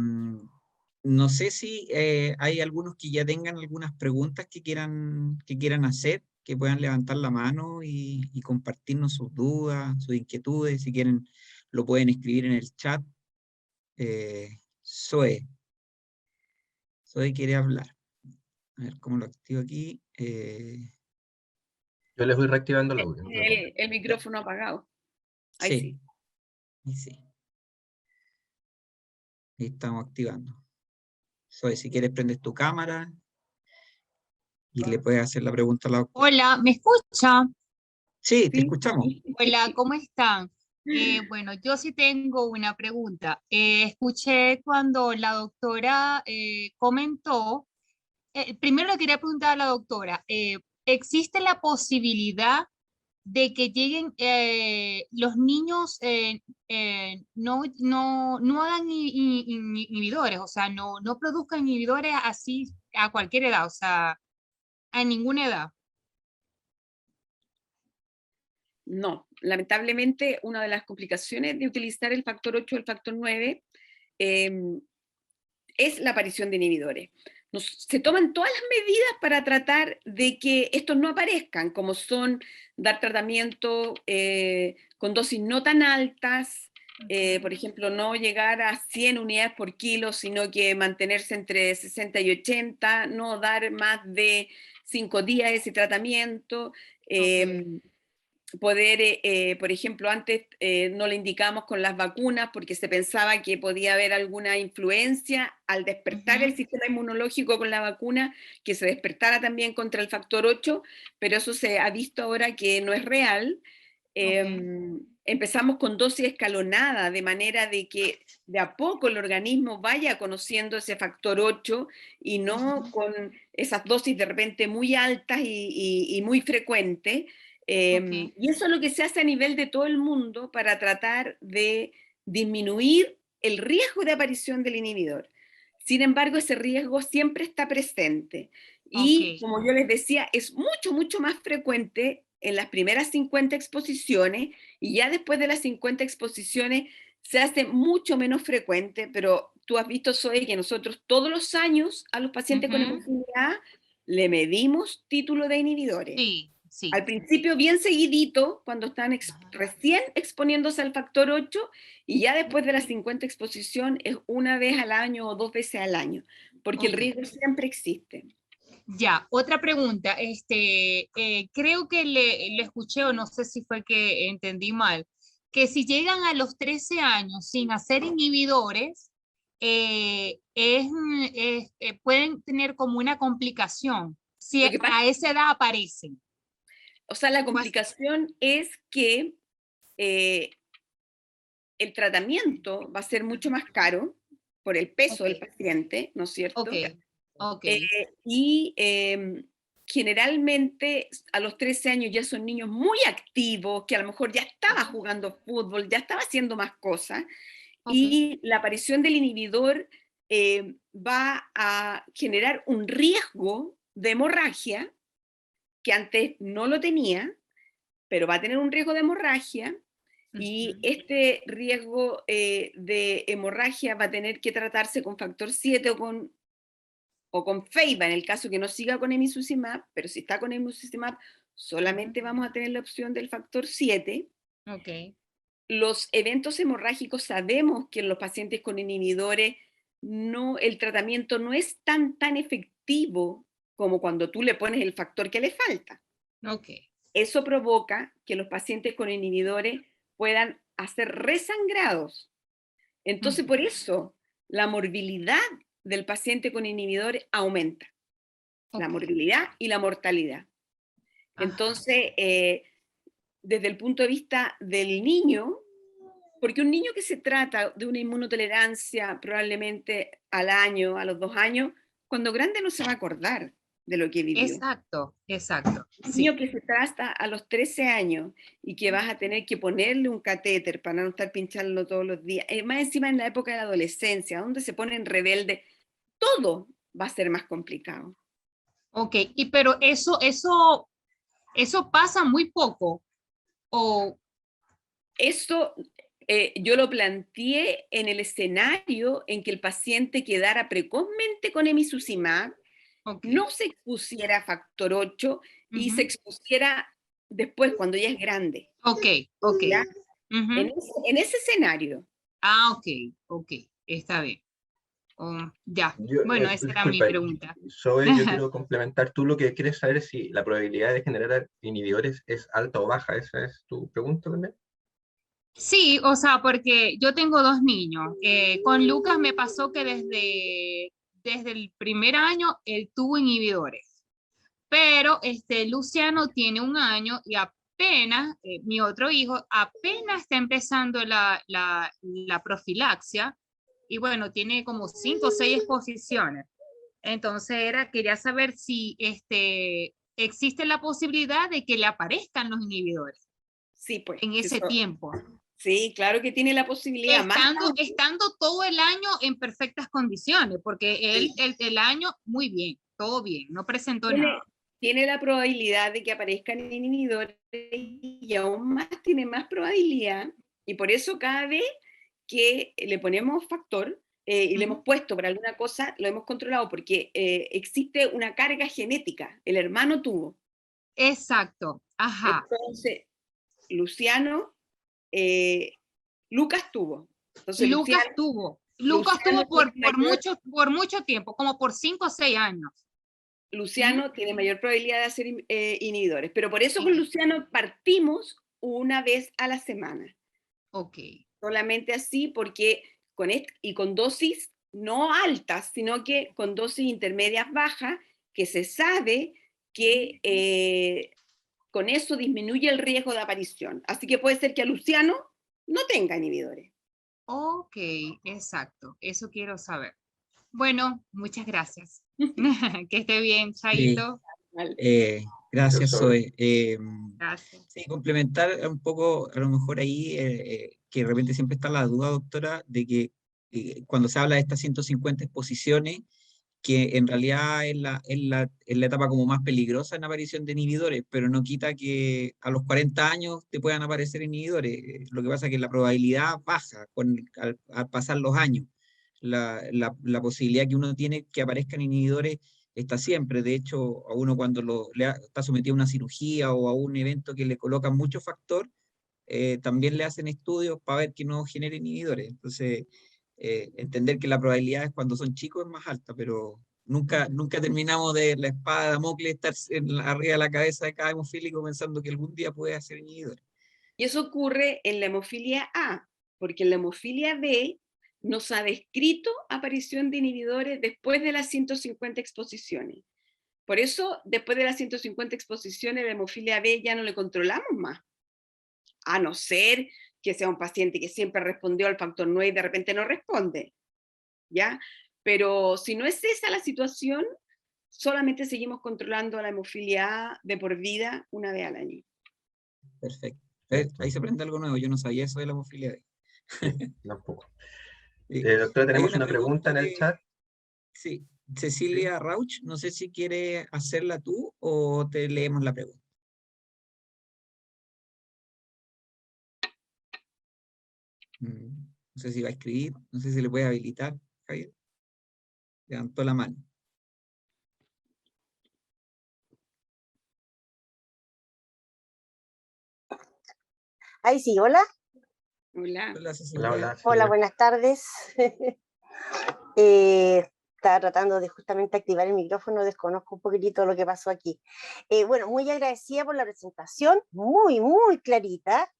no sé si hay algunos que ya tengan algunas preguntas que quieran hacer, que puedan levantar la mano y compartirnos sus dudas, sus inquietudes. Si quieren, lo pueden escribir en el chat. Zoe quiere hablar. A ver cómo lo activo aquí. Yo les voy reactivando el audio. El micrófono apagado. Ahí Sí, sí. ahí sí. Ahí estamos activando. Zoe, si quieres, prendes tu cámara y le puedes hacer la pregunta a la doctora. Hola, ¿me escucha? Sí, te Sí. escuchamos. Hola, ¿cómo están? Bueno, yo sí tengo una pregunta. Escuché cuando la doctora comentó, primero le quería preguntar a la doctora, ¿existe la posibilidad de que lleguen los niños no hagan inhibidores, o sea, no produzcan inhibidores así a cualquier edad, o sea, a ninguna edad? No, lamentablemente una de las complicaciones de utilizar el factor 8 o el factor 9 es la aparición de inhibidores. se toman todas las medidas para tratar de que estos no aparezcan, como son dar tratamiento con dosis no tan altas, por ejemplo, no llegar a 100 unidades por kilo, sino que mantenerse entre 60 y 80, no dar más de 5 días ese tratamiento, poder, por ejemplo, antes no le indicábamos con las vacunas porque se pensaba que podía haber alguna influencia al despertar el sistema inmunológico con la vacuna, que se despertara también contra el factor 8, pero eso se ha visto ahora que no es real. Empezamos con dosis escalonada, de manera de que de a poco el organismo vaya conociendo ese factor 8 y no con esas dosis de repente muy altas y muy frecuentes. Y eso es lo que se hace a nivel de todo el mundo para tratar de disminuir el riesgo de aparición del inhibidor. Sin embargo, ese riesgo siempre está presente. Y como yo les decía, es mucho, mucho más frecuente en las primeras 50 exposiciones, y ya después de las 50 exposiciones se hace mucho menos frecuente, pero tú has visto, Zoe, que nosotros todos los años a los pacientes con hemofilia A le medimos título de inhibidores. Sí, sí. Al principio bien seguidito, cuando están recién exponiéndose al factor 8, y ya después de las 50 exposición es una vez al año o 2 veces al año, porque el riesgo siempre existe. Ya, otra pregunta. Creo que le escuché, o no sé si fue que entendí mal, que si llegan a los 13 años sin hacer inhibidores, pueden tener como una complicación si a esa edad aparecen. O sea, la complicación es que el tratamiento va a ser mucho más caro por el peso del paciente, ¿no es cierto? Y generalmente a los 13 años ya son niños muy activos, que a lo mejor ya estaba jugando fútbol, ya estaba haciendo más cosas, y la aparición del inhibidor va a generar un riesgo de hemorragia, que antes no lo tenía, pero va a tener un riesgo de hemorragia, y este riesgo de hemorragia va a tener que tratarse con factor 7 o con Feiba, en el caso que no siga con emicizumab, pero si está con emicizumab, solamente vamos a tener la opción del factor 7. Los eventos hemorrágicos, sabemos que en los pacientes con inhibidores el tratamiento no es tan efectivo como cuando tú le pones el factor que le falta. Eso provoca que los pacientes con inhibidores puedan hacer resangrados. Entonces, por eso, la morbilidad del paciente con inhibidores aumenta. La morbilidad y la mortalidad. Entonces, desde el punto de vista del niño, porque un niño que se trata de una inmunotolerancia probablemente al año, a los 2 años, cuando grande no se va a acordar de lo que vivió. Exacto. Un niño que se trata a los 13 años y que vas a tener que ponerle un catéter para no estar pinchándolo todos los días, más encima en la época de la adolescencia, donde se ponen rebeldes, todo va a ser más complicado. Pero eso pasa muy poco. Eso yo lo planteé en el escenario en que el paciente quedara precozmente con emicizumab, no se expusiera a factor 8 y se expusiera después, cuando ya es grande. En ese escenario. Está bien. Bueno, esa era mi pregunta. Zoe, yo quiero complementar. Tú lo que quieres saber es si la probabilidad de generar inhibidores es alta o baja. ¿Esa es tu pregunta también? Sí, o sea, porque yo tengo 2 niños. Con Lucas me pasó que desde el primer año él tuvo inhibidores. Pero Luciano tiene 1 año y apenas, mi otro hijo, apenas está empezando la profilaxia. Y bueno, tiene como 5 o 6 exposiciones. Entonces quería saber si existe la posibilidad de que le aparezcan los inhibidores. Sí, pues. En ese tiempo. Sí, claro que tiene la posibilidad. Estando todo el año en perfectas condiciones, porque él el año muy bien, todo bien, no presentó nada. Tiene la probabilidad de que aparezcan inhibidores y aún más tiene más probabilidad, y por eso cada vez que le ponemos factor, y le hemos puesto por alguna cosa, lo hemos controlado porque existe una carga genética. El hermano tuvo. Exacto, ajá. Entonces, Luciano, Lucas tuvo. Entonces, Lucas Luciano tuvo tiene mayor- por mucho tiempo, como por 5 o 6 años. Luciano tiene mayor probabilidad de hacer inhibidores, pero por eso con Luciano partimos una vez a la semana. Ok. Solamente así, porque con dosis no altas, sino que con dosis intermedias bajas, que se sabe que con eso disminuye el riesgo de aparición. Así que puede ser que a Luciano no tenga inhibidores. Ok, exacto. Eso quiero saber. Bueno, muchas gracias. Que esté bien, Sí. Chaito. Gracias, Yo Zoe. Gracias. Sí, complementar un poco, a lo mejor ahí, que de repente siempre está la duda, doctora, de que cuando se habla de estas 150 exposiciones, que en realidad es la etapa como más peligrosa en aparición de inhibidores, pero no quita que a los 40 años te puedan aparecer inhibidores. Lo que pasa es que la probabilidad baja al pasar los años. La posibilidad que uno tiene que aparezcan inhibidores está siempre. De hecho, a uno cuando está sometido a una cirugía o a un evento que le colocan mucho factor, también le hacen estudios para ver que no genere inhibidores. Entonces, entender que la probabilidad es cuando son chicos es más alta, pero nunca terminamos de la espada de Damocles estar arriba de la cabeza de cada hemofílico pensando que algún día puede hacer inhibidores. Y eso ocurre en la hemofilia A, porque en la hemofilia B nos ha descrito aparición de inhibidores después de las 150 exposiciones. Por eso, después de las 150 exposiciones, la hemofilia B ya no le controlamos más. A no ser que sea un paciente que siempre respondió al factor 9 y de repente no responde, ¿ya? Pero si no es esa la situación, solamente seguimos controlando la hemofilia A de por vida una vez al año. Perfecto. Ahí se aprende algo nuevo. Yo no sabía eso de la hemofilia B. Tampoco. Sí. Doctora, Hay tenemos una pregunta en el de, chat. sí, Cecilia Rauch, no sé si quiere hacerla tú o te leemos la pregunta. No sé si va a escribir, no sé si le puede habilitar, Javier. Levantó la mano. Ahí sí, hola. Hola. Hola, Hola, Cecilia. hola, Hola, Cecilia. buenas tardes. Estaba tratando de justamente activar el micrófono, desconozco un poquitito lo que pasó aquí. Bueno, muy agradecida por la presentación, muy clarita.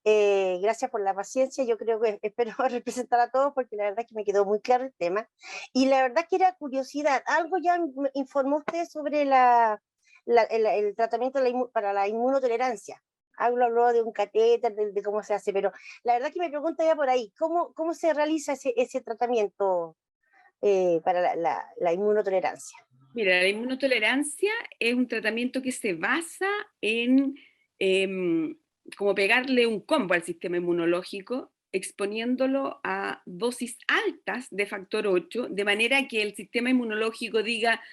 Gracias por la paciencia, yo creo que espero representar a todos porque la verdad es que me quedó muy claro el tema. Y la verdad que era curiosidad, algo ya me informó usted sobre el tratamiento para la inmunotolerancia. Habló de un catéter, de cómo se hace, pero la verdad que me pregunto ya por ahí, ¿cómo se realiza ese tratamiento para la inmunotolerancia? Mira, la inmunotolerancia es un tratamiento que se basa en como pegarle un combo al sistema inmunológico, exponiéndolo a dosis altas de factor 8, de manera que el sistema inmunológico diga,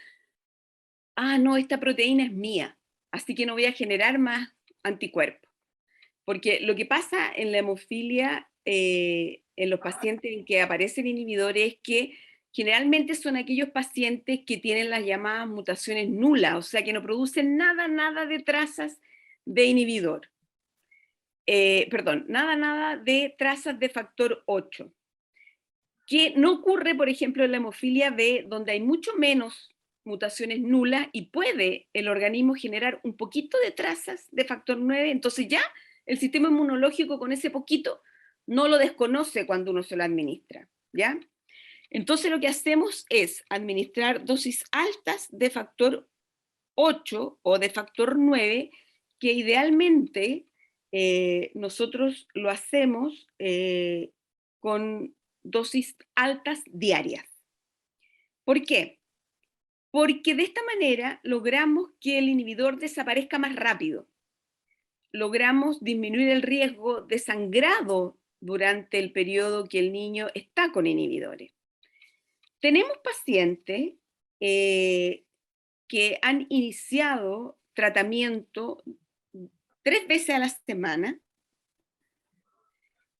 ah, no, esta proteína es mía, así que no voy a generar más anticuerpos. Porque lo que pasa en la hemofilia, en los pacientes en que aparecen inhibidores, es que generalmente son aquellos pacientes que tienen las llamadas mutaciones nulas, o sea, que no producen nada de trazas de inhibidor. Perdón, nada de trazas de factor 8. Que no ocurre, por ejemplo, en la hemofilia B, donde hay mucho menos mutaciones nulas y puede el organismo generar un poquito de trazas de factor 9, entonces ya el sistema inmunológico con ese poquito no lo desconoce cuando uno se lo administra, ¿ya? Entonces lo que hacemos es administrar dosis altas de factor 8 o de factor 9, que idealmente nosotros lo hacemos con dosis altas diarias. ¿Por qué? Porque de esta manera logramos que el inhibidor desaparezca más rápido. Logramos disminuir el riesgo de sangrado durante el periodo que el niño está con inhibidores. Tenemos pacientes que han iniciado tratamiento 3 veces a la semana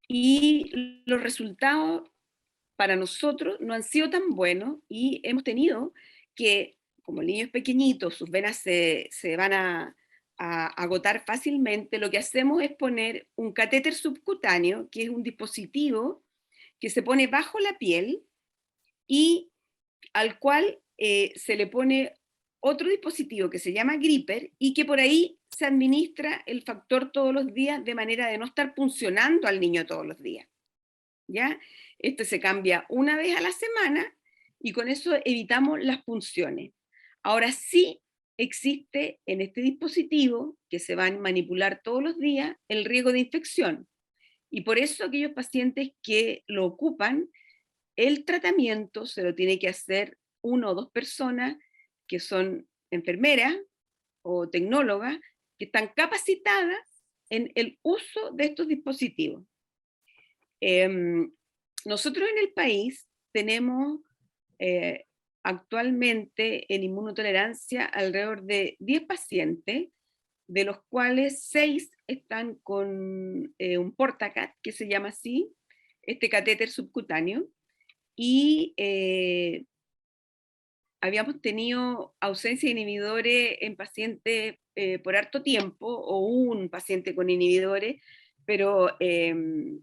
y los resultados para nosotros no han sido tan buenos y hemos tenido que, como el niño es pequeñito, sus venas se van a agotar fácilmente, lo que hacemos es poner un catéter subcutáneo, que es un dispositivo que se pone bajo la piel y al cual se le pone otro dispositivo que se llama gripper y que por ahí se administra el factor todos los días de manera de no estar puncionando al niño todos los días. ¿Ya? Este se cambia una vez a la semana y con eso evitamos las punciones. Ahora sí existe en este dispositivo, que se va a manipular todos los días, el riesgo de infección. Y por eso aquellos pacientes que lo ocupan, el tratamiento se lo tiene que hacer 1 o 2 personas que son enfermeras o tecnólogas que están capacitadas en el uso de estos dispositivos. Nosotros en el país tenemos actualmente en inmunotolerancia alrededor de 10 pacientes, de los cuales 6 están con un Portacat, que se llama así, este catéter subcutáneo, y habíamos tenido ausencia de inhibidores en pacientes por harto tiempo, o un paciente con inhibidores, pero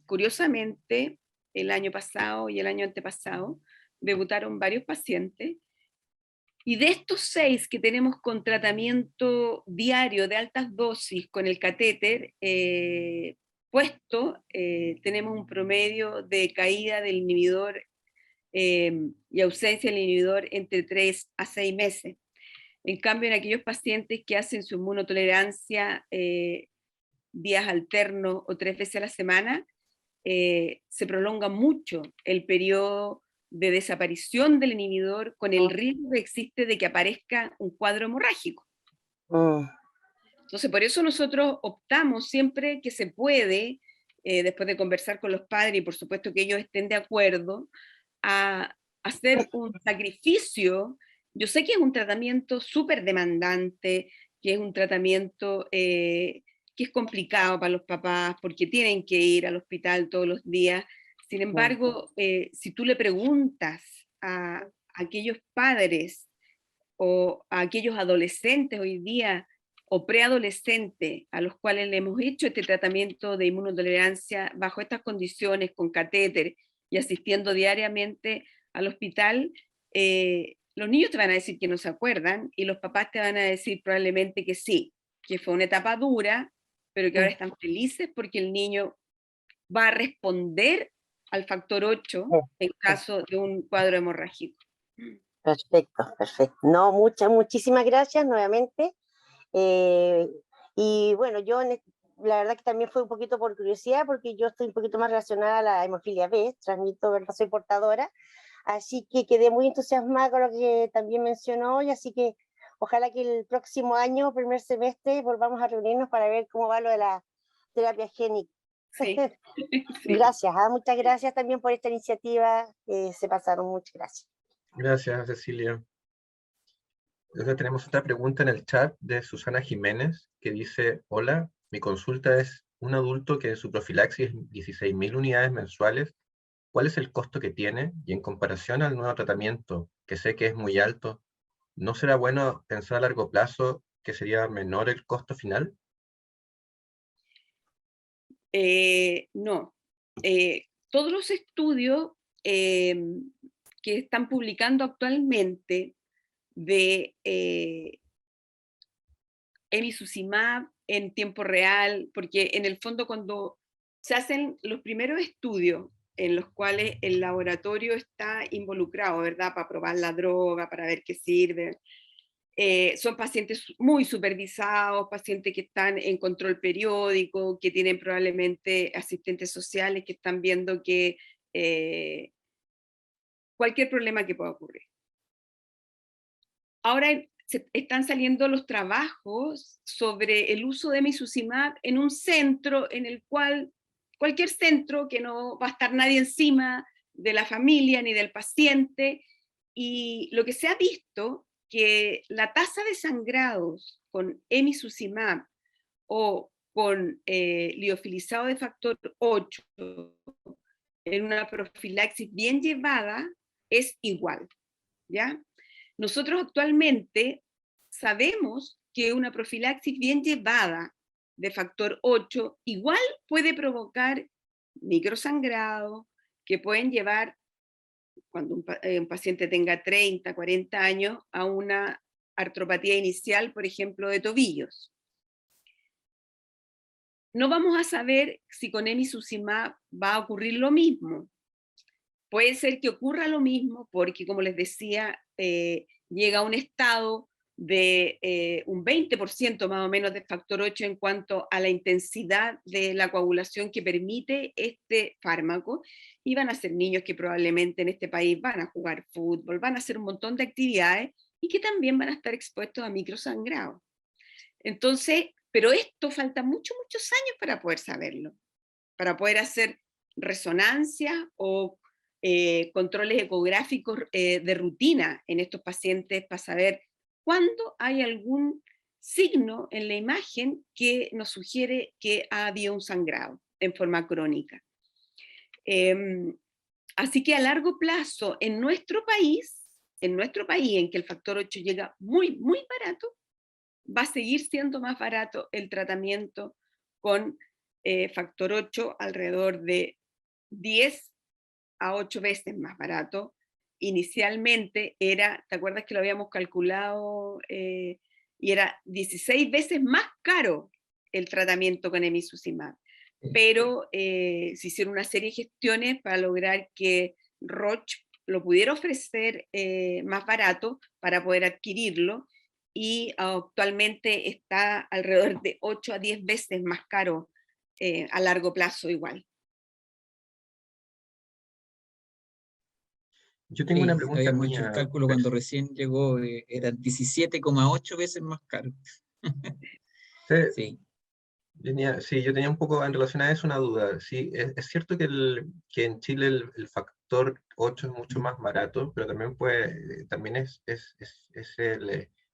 curiosamente el año pasado y el año antepasado debutaron varios pacientes, y de estos 6 que tenemos con tratamiento diario de altas dosis con el catéter puesto, tenemos un promedio de caída del inhibidor y ausencia del inhibidor entre 3 a 6 meses. En cambio, en aquellos pacientes que hacen su inmunotolerancia días alternos o 3 veces a la semana, se prolonga mucho el periodo de desaparición del inhibidor, con el riesgo que existe de que aparezca un cuadro hemorrágico. Entonces, por eso nosotros optamos siempre que se puede, después de conversar con los padres, y por supuesto que ellos estén de acuerdo, a hacer un sacrificio. Yo sé que es un tratamiento súper demandante, que es un tratamiento que es complicado para los papás, porque tienen que ir al hospital todos los días. Sin embargo, si tú le preguntas a aquellos padres o a aquellos adolescentes hoy día, o preadolescentes, a los cuales le hemos hecho este tratamiento de inmunotolerancia bajo estas condiciones, con catéter y asistiendo diariamente al hospital, los niños te van a decir que no se acuerdan, y los papás te van a decir probablemente que sí, que fue una etapa dura, pero que ahora están felices porque el niño va a responder al factor 8 en caso de un cuadro hemorrágico. Perfecto, perfecto. No, muchísimas gracias nuevamente. Y bueno, la verdad que también fue un poquito por curiosidad, porque yo estoy un poquito más relacionada a la hemofilia B, transmito, ¿verdad? Soy portadora, así que quedé muy entusiasmada con lo que también mencionó hoy, así que ojalá que el próximo año, primer semestre, volvamos a reunirnos para ver cómo va lo de la terapia génica. Sí. Gracias, muchas gracias también por esta iniciativa, se pasaron, muchas gracias. Gracias, Cecilia. Entonces tenemos otra pregunta en el chat de Susana Jiménez, que dice: hola, mi consulta es un adulto que su profilaxis es 16.000 unidades mensuales. ¿Cuál es el costo que tiene? Y en comparación al nuevo tratamiento, que sé que es muy alto, ¿no será bueno pensar a largo plazo que sería menor el costo final? No. Todos los estudios que están publicando actualmente de emicizumab en tiempo real, porque en el fondo cuando se hacen los primeros estudios en los cuales el laboratorio está involucrado, ¿verdad? Para probar la droga, para ver qué sirve. Son pacientes muy supervisados, pacientes que están en control periódico, que tienen probablemente asistentes sociales que están viendo que cualquier problema que pueda ocurrir. Ahora están saliendo los trabajos sobre el uso de emicizumab en un centro en el cual, cualquier centro, que no va a estar nadie encima de la familia ni del paciente, y lo que se ha visto que la tasa de sangrados con emicizumab o con liofilizado de factor 8 en una profilaxis bien llevada es igual, ¿ya? Nosotros actualmente sabemos que una profilaxis bien llevada de factor 8 igual puede provocar microsangrado, que pueden llevar, cuando un paciente tenga 30, 40 años, a una artropatía inicial, por ejemplo, de tobillos. No vamos a saber si con emicizumab va a ocurrir lo mismo. Puede ser que ocurra lo mismo porque, como les decía, llega a un estado de un 20% más o menos de factor 8 en cuanto a la intensidad de la coagulación que permite este fármaco, y van a ser niños que probablemente en este país van a jugar fútbol, van a hacer un montón de actividades y que también van a estar expuestos a microsangrado. Entonces, pero esto falta muchos años para poder saberlo, para poder hacer resonancia o controles ecográficos de rutina en estos pacientes para saber cuándo hay algún signo en la imagen que nos sugiere que ha habido un sangrado en forma crónica. Así que a largo plazo, en nuestro país, en que el factor 8 llega muy barato, va a seguir siendo más barato el tratamiento con factor 8, alrededor de 10 a 8 veces más barato. Inicialmente era, ¿te acuerdas que lo habíamos calculado? Y era 16 veces más caro el tratamiento con emicizumab. Pero se hicieron una serie de gestiones para lograr que Roche lo pudiera ofrecer más barato para poder adquirirlo, y actualmente está alrededor de 8 a 10 veces más caro a largo plazo igual. Yo tengo una Sí, pregunta habíamos hecho el mía, cálculo cuando recién llegó, eran 17,8 veces más caro. Sí. Sí, yo tenía un poco en relación a eso una duda. Sí, es cierto que, que en Chile el factor 8 es mucho más barato, pero también también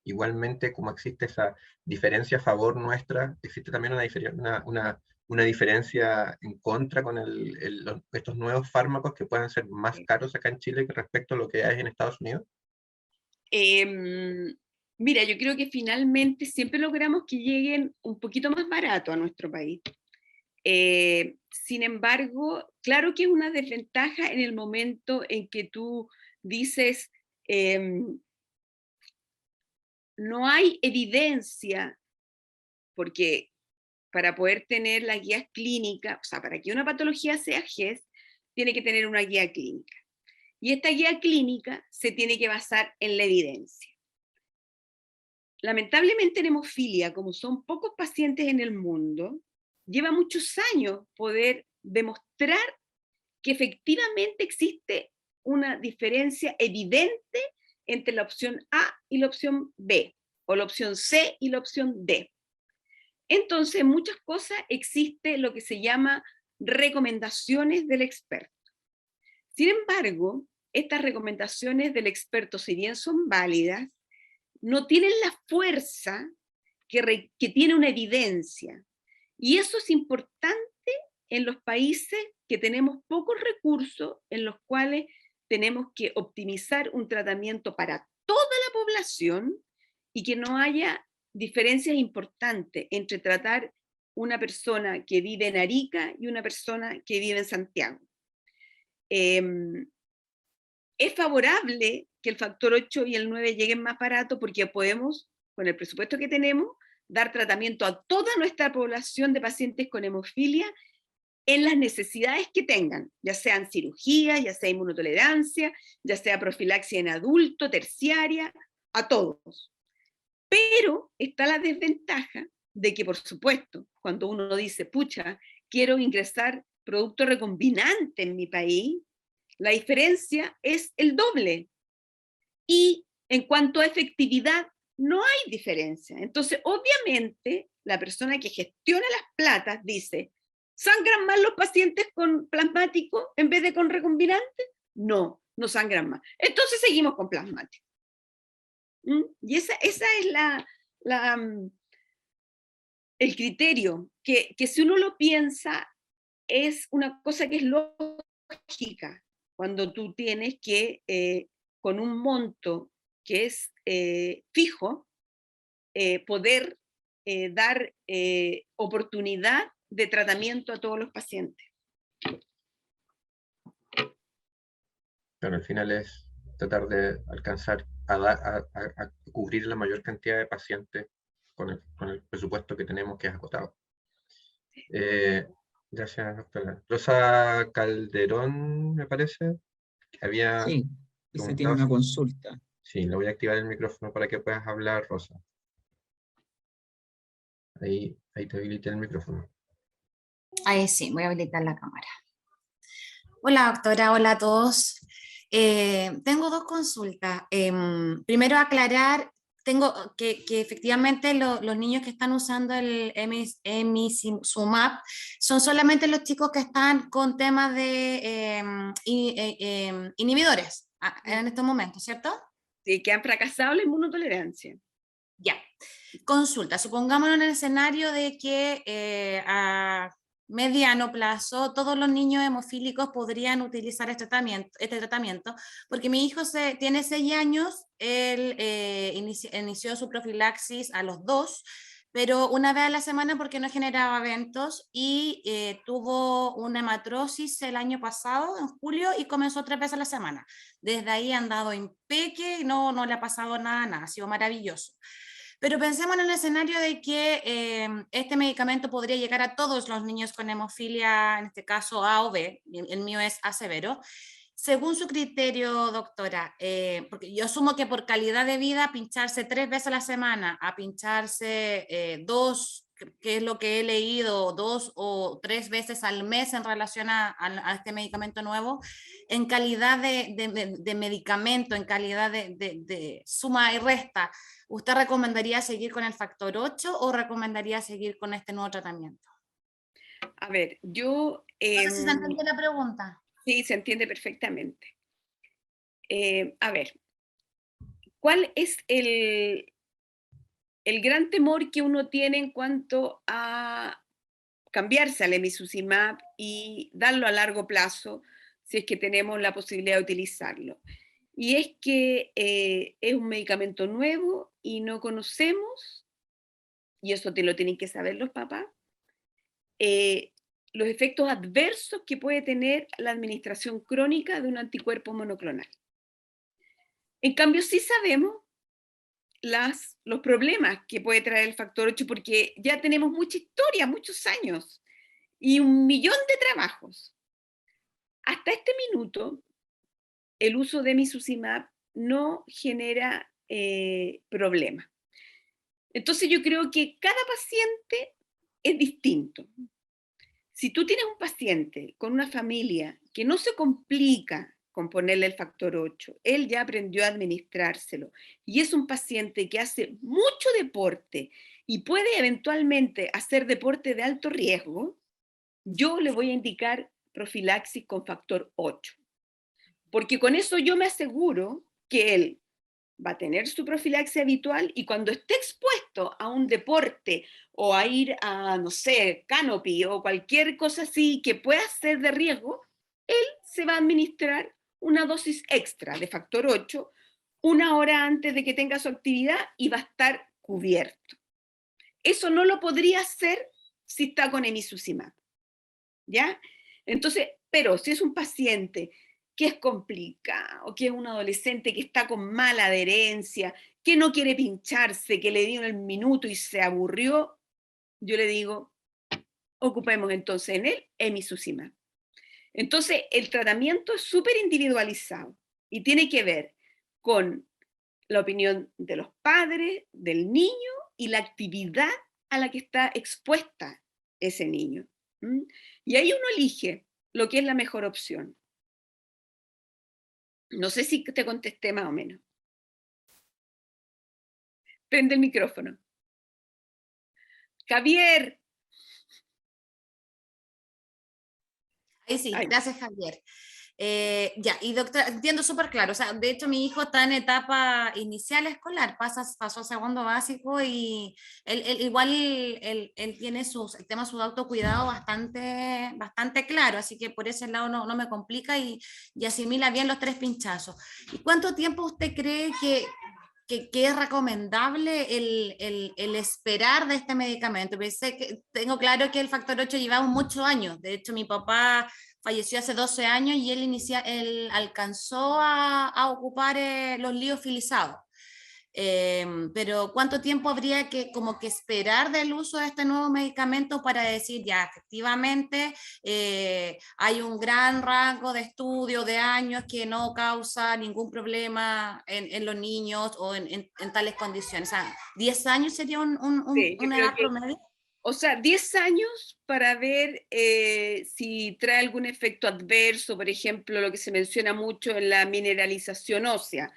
igualmente, como existe esa diferencia a favor nuestra, existe también una diferencia en contra con estos nuevos fármacos que pueden ser más caros acá en Chile que respecto a lo que hay en Estados Unidos. Mira, yo creo que finalmente siempre logramos que lleguen un poquito más barato a nuestro país. Sin embargo, claro que es una desventaja en el momento en que tú dices, no hay evidencia, porque para poder tener las guías clínicas, o sea, para que una patología sea GES, tiene que tener una guía clínica. Y esta guía clínica se tiene que basar en la evidencia. Lamentablemente en hemofilia, como son pocos pacientes en el mundo, lleva muchos años poder demostrar que efectivamente existe una diferencia evidente entre la opción A y la opción B, o la opción C y la opción D. Entonces, en muchas cosas existe lo que se llama recomendaciones del experto. Sin embargo, estas recomendaciones del experto, si bien son válidas, no tienen la fuerza que tiene una evidencia. Y eso es importante en los países que tenemos pocos recursos, en los cuales tenemos que optimizar un tratamiento para toda la población y que no haya diferencias importantes entre tratar una persona que vive en Arica y una persona que vive en Santiago. Es favorable que el factor 8 y el 9 lleguen más barato porque podemos, con el presupuesto que tenemos, dar tratamiento a toda nuestra población de pacientes con hemofilia en las necesidades que tengan, ya sean cirugías, ya sea inmunotolerancia, ya sea profilaxia en adulto, terciaria, a todos. Pero está la desventaja de que, por supuesto, cuando uno dice, pucha, quiero ingresar producto recombinante en mi país, la diferencia es el doble. Y en cuanto a efectividad, no hay diferencia. Entonces, obviamente, la persona que gestiona las platas dice, ¿sangran más los pacientes con plasmático en vez de con recombinante? No, no sangran más. Entonces seguimos con plasmático. Y esa es el criterio, que si uno lo piensa, es una cosa que es lógica lógica cuando tú tienes que, con un monto que es fijo, poder dar oportunidad de tratamiento a todos los pacientes. Pero al final es tratar de alcanzar a cubrir la mayor cantidad de pacientes con el presupuesto que tenemos, que es acotado. Gracias, doctora. Rosa Calderón, me parece, que había Sí, dice tiene preguntado una si- consulta. Sí, le voy a activar el micrófono para que puedas hablar, Rosa. Ahí te habilité el micrófono. Ahí sí, voy a habilitar la cámara. Hola, doctora, hola a todos. Tengo dos consultas. Primero, aclarar, tengo que efectivamente los niños que están usando el emicizumab son solamente los chicos que están con temas de inhibidores en estos momentos, ¿cierto? Sí, que han fracasado la inmunotolerancia. Ya. Consulta, supongámonos en el escenario de que a mediano plazo todos los niños hemofílicos podrían utilizar este tratamiento, porque mi hijo tiene 6 años, él inició su profilaxis a los 2, pero una vez a la semana porque no generaba eventos y tuvo una hematrosis el año pasado, en julio, y comenzó 3 veces a la semana. Desde ahí han dado impeque, no le ha pasado nada, ha sido maravilloso. Pero pensemos en el escenario de que este medicamento podría llegar a todos los niños con hemofilia, en este caso A o B, el mío es A severo. Según su criterio, doctora, porque yo asumo que por calidad de vida, pincharse 3 veces a la semana, a pincharse 2, que es lo que he leído, 2 o 3 veces al mes en relación a este medicamento nuevo, en calidad de medicamento, en calidad de suma y resta, ¿usted recomendaría seguir con el factor 8 o recomendaría seguir con este nuevo tratamiento? A ver, yo... No sé si se entiende la pregunta. Sí, se entiende perfectamente. A ver, ¿cuál es el gran temor que uno tiene en cuanto a cambiarse al emicizumab y darlo a largo plazo si es que tenemos la posibilidad de utilizarlo? Y es que es un medicamento nuevo y no conocemos, y eso te lo tienen que saber los papás, los efectos adversos que puede tener la administración crónica de un anticuerpo monoclonal. En cambio, sí sabemos los problemas que puede traer el factor 8 porque ya tenemos mucha historia, muchos años y 1.000.000 de trabajos. Hasta este minuto, el uso de emicizumab no genera problema. Entonces yo creo que cada paciente es distinto. Si tú tienes un paciente con una familia que no se complica con ponerle el factor 8, él ya aprendió a administrárselo y es un paciente que hace mucho deporte y puede eventualmente hacer deporte de alto riesgo, yo le voy a indicar profilaxis con factor 8. Porque con eso yo me aseguro que él va a tener su profilaxis habitual y cuando esté expuesto a un deporte o a ir a, no sé, canopy o cualquier cosa así que pueda ser de riesgo, él se va a administrar una dosis extra de factor 8 1 hora antes de que tenga su actividad y va a estar cubierto. Eso no lo podría hacer si está con emicizumab, ¿ya? Entonces, pero si es un paciente que es complicado, que es un adolescente que está con mala adherencia, que no quiere pincharse, que le dio el minuto y se aburrió, yo le digo, ocupemos entonces en él emicizumab. Entonces, el tratamiento es súper individualizado y tiene que ver con la opinión de los padres, del niño y la actividad a la que está expuesta ese niño. ¿Mm? Y ahí uno elige lo que es la mejor opción. No sé si te contesté más o menos. Prende el micrófono. Javier. Ahí sí, Ay. gracias, Javier. Ya, y doctora, entiendo súper claro, o sea, de hecho mi hijo está en etapa inicial escolar, pasó a segundo básico y igual él tiene el tema de su autocuidado bastante claro, así que por ese lado no me complica y asimila bien los 3 pinchazos. ¿Y cuánto tiempo usted cree que es recomendable el esperar de este medicamento? Pensé que tengo claro que el factor 8 llevamos muchos años, de hecho mi papá falleció hace 12 años y él alcanzó a ocupar los liofilizados. Pero ¿cuánto tiempo habría que como que esperar del uso de este nuevo medicamento para decir ya efectivamente hay un gran rango de estudio de años que no causa ningún problema en los niños o en tales condiciones? O sea, ¿10 años sería Sí, yo una creo edad que, promedio? o sea, 10 años para ver si trae algún efecto adverso, por ejemplo, lo que se menciona mucho en la mineralización ósea,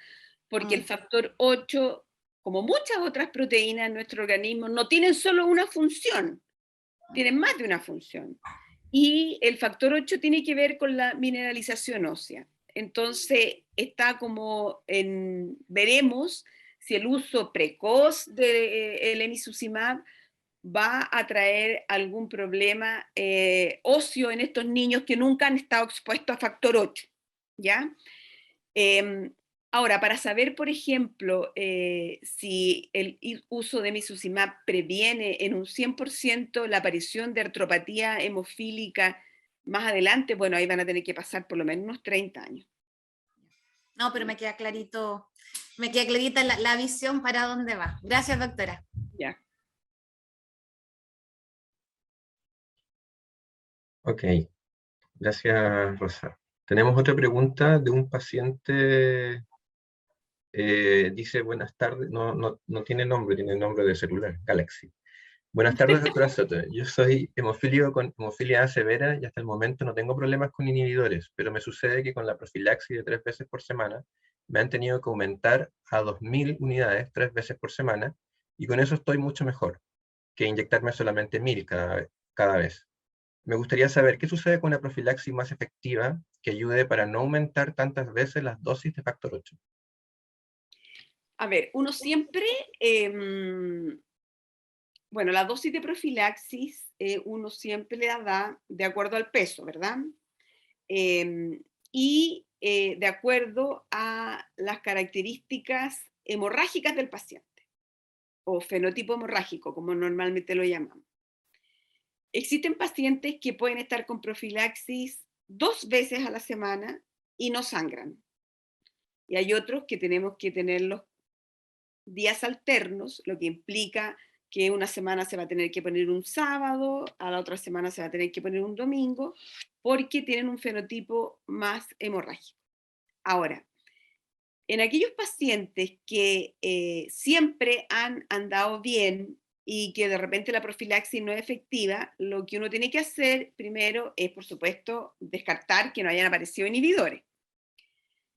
porque el factor 8, como muchas otras proteínas en nuestro organismo, no tienen solo una función, tienen más de una función. Y el factor 8 tiene que ver con la mineralización ósea. Entonces, está como veremos si el uso precoz del emicizumab va a traer algún problema óseo en estos niños que nunca han estado expuestos a factor 8, ¿ya? Ahora, para saber, por ejemplo, si el uso de emicizumab previene en un 100% la aparición de artropatía hemofílica más adelante, bueno, ahí van a tener que pasar por lo menos unos 30 años. No, pero me queda clarita la visión para dónde va. Gracias, doctora. Ya. Ok, gracias, Rosa. Tenemos otra pregunta de un paciente, dice buenas tardes, no tiene nombre, tiene nombre de celular, Galaxy. Buenas tardes, doctora Soto. Yo soy hemofílico con hemofilia A severa y hasta el momento no tengo problemas con inhibidores, pero me sucede que con la profilaxis de 3 veces por semana me han tenido que aumentar a 2000 unidades 3 veces por semana y con eso estoy mucho mejor que inyectarme solamente 1000 cada vez. Me gustaría saber qué sucede con la profilaxis más efectiva que ayude para no aumentar tantas veces las dosis de factor 8. A ver, uno siempre, bueno, la dosis de profilaxis uno siempre la da de acuerdo al peso, ¿verdad? Y de acuerdo a las características hemorrágicas del paciente, o fenotipo hemorrágico, como normalmente lo llamamos. Existen pacientes que pueden estar con profilaxis 2 veces a la semana y no sangran. Y hay otros que tenemos que tenerlos días alternos, lo que implica que una semana se va a tener que poner un sábado, a la otra semana se va a tener que poner un domingo, porque tienen un fenotipo más hemorrágico. Ahora, en aquellos pacientes que siempre han andado bien y que de repente la profilaxis no es efectiva, lo que uno tiene que hacer primero es, por supuesto, descartar que no hayan aparecido inhibidores.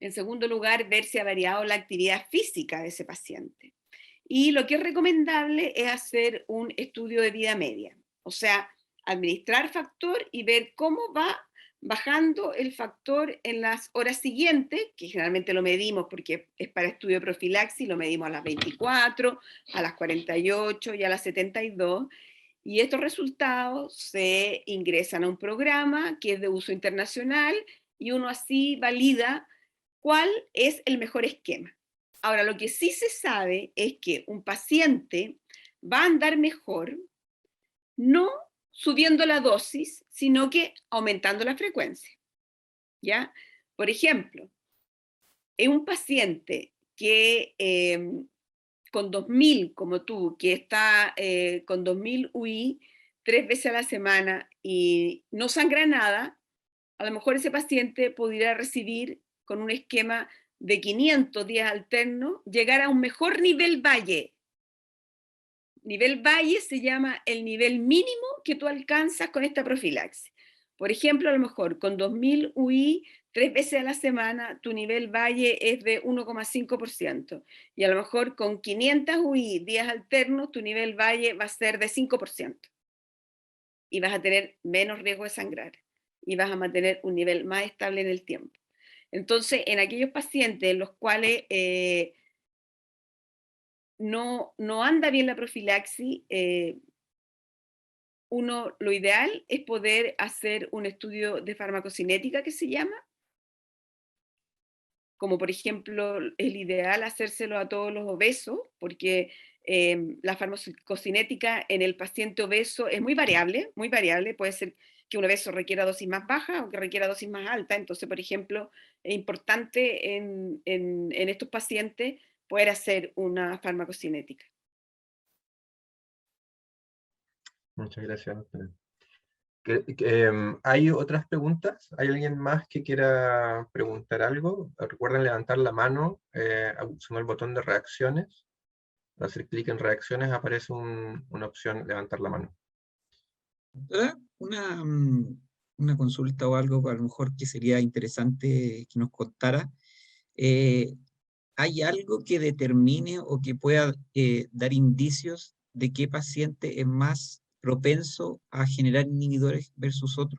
En segundo lugar, ver si ha variado la actividad física de ese paciente. Y lo que es recomendable es hacer un estudio de vida media, o sea, administrar factor y ver cómo va bajando el factor en las horas siguientes, que generalmente lo medimos porque es para estudio de profilaxis, lo medimos a las 24, a las 48 y a las 72, y estos resultados se ingresan a un programa que es de uso internacional y uno así valida cuál es el mejor esquema. Ahora, lo que sí se sabe es que un paciente va a andar mejor no subiendo la dosis, sino que aumentando la frecuencia, ¿ya? Por ejemplo, en un paciente que con 2000, como tú, que está con 2000 UI 3 veces a la semana y no sangra nada, a lo mejor ese paciente pudiera recibir con un esquema de 500 días alternos, llegar a un mejor nivel valle. Nivel valle se llama el nivel mínimo que tú alcanzas con esta profilaxis. Por ejemplo, a lo mejor con 2000 UI 3 veces a la semana, tu nivel valle es de 1,5%. Y a lo mejor con 500 UI días alternos, tu nivel valle va a ser de 5%. Y vas a tener menos riesgo de sangrar. y vas a mantener un nivel más estable en el tiempo. Entonces, en aquellos pacientes en los cuales no anda bien la profilaxis, lo ideal es poder hacer un estudio de farmacocinética que se llama, como por ejemplo, el ideal hacérselo a todos los obesos, porque la farmacocinética en el paciente obeso es muy variable, puede ser que un obeso requiera dosis más baja o que requiera dosis más alta, entonces, por ejemplo, es importante en estos pacientes poder hacer una farmacocinética. Muchas gracias, doctora. ¿Hay otras preguntas? ¿Hay alguien más que quiera preguntar algo? Recuerden levantar la mano usando el botón de reacciones. Al hacer clic en reacciones aparece una opción levantar la mano. Doctora, una consulta o algo a lo mejor que sería interesante que nos contara. ¿Hay algo que determine o que pueda dar indicios de qué paciente es más propenso a generar inhibidores versus otro?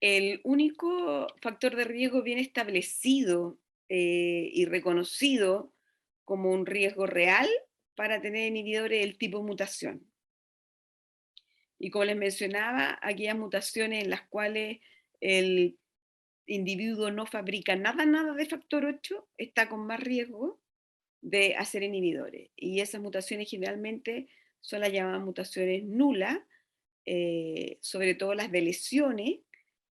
El único factor de riesgo bien establecido y reconocido como un riesgo real para tener inhibidores es el tipo de mutación. Y como les mencionaba, aquellas mutaciones en las cuales el individuo no fabrica nada de factor 8 está con más riesgo de hacer inhibidores. Y esas mutaciones generalmente son las llamadas mutaciones nulas, sobre todo las de lesiones,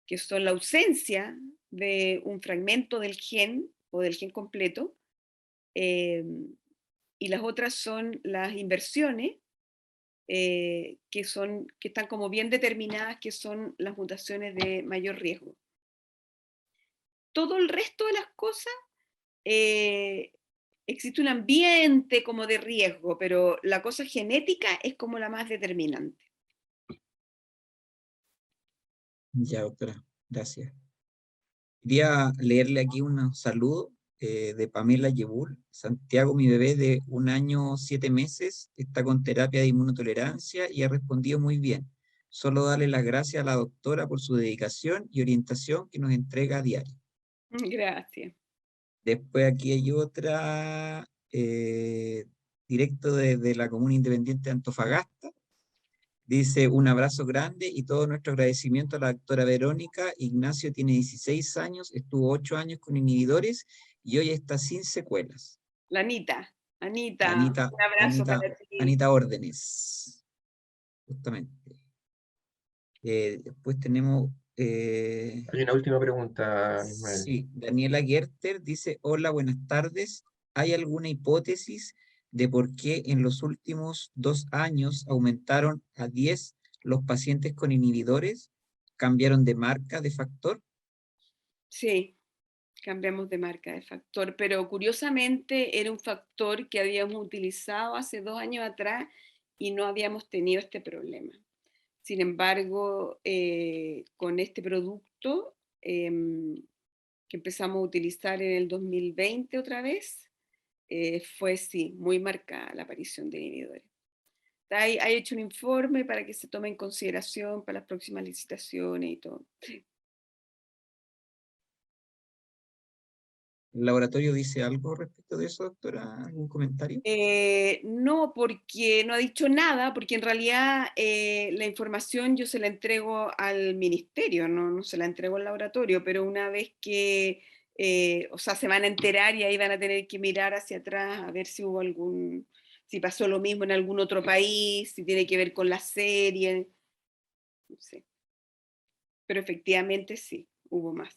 que son la ausencia de un fragmento del gen o del gen completo, y las otras son las inversiones, que están como bien determinadas, que son las mutaciones de mayor riesgo. Todo el resto de las cosas, existe un ambiente como de riesgo, pero la cosa genética es como la más determinante. Ya, doctora, gracias. Quería leerle aquí un saludo de Pamela Yebul. Santiago, mi bebé de 1 año 7 meses, está con terapia de inmunotolerancia y ha respondido muy bien. Solo darle las gracias a la doctora por su dedicación y orientación que nos entrega a diario. Gracias. Después aquí hay otra, directo desde la Comuna Independiente de Antofagasta. Dice, un abrazo grande y todo nuestro agradecimiento a la doctora Verónica. Ignacio tiene 16 años, estuvo 8 años con inhibidores y hoy está sin secuelas. La Anita, Anita, un abrazo para ti. Anita Órdenes, justamente. Después tenemos... Hay una última pregunta, Ismael. sí, Daniela Gerter dice, hola, buenas tardes. ¿Hay alguna hipótesis de por qué en los últimos 2 años aumentaron a 10 los pacientes con inhibidores? ¿Cambiaron de marca, de factor? Sí, cambiamos de marca de factor, pero curiosamente era un factor que habíamos utilizado hace 2 años atrás y no habíamos tenido este problema. Sin embargo, con este producto que empezamos a utilizar en el 2020 otra vez, fue sí, muy marcada la aparición de inhibidores. Hay hecho un informe para que se tome en consideración para las próximas licitaciones y todo. ¿El laboratorio dice algo respecto de eso, doctora? ¿Algún comentario? No, porque no ha dicho nada, porque en realidad la información yo se la entrego al ministerio, no se la entrego al laboratorio, pero una vez que, o sea, se van a enterar y ahí van a tener que mirar hacia atrás a ver si hubo si pasó lo mismo en algún otro país, si tiene que ver con la serie, no sé. Pero efectivamente sí, hubo más.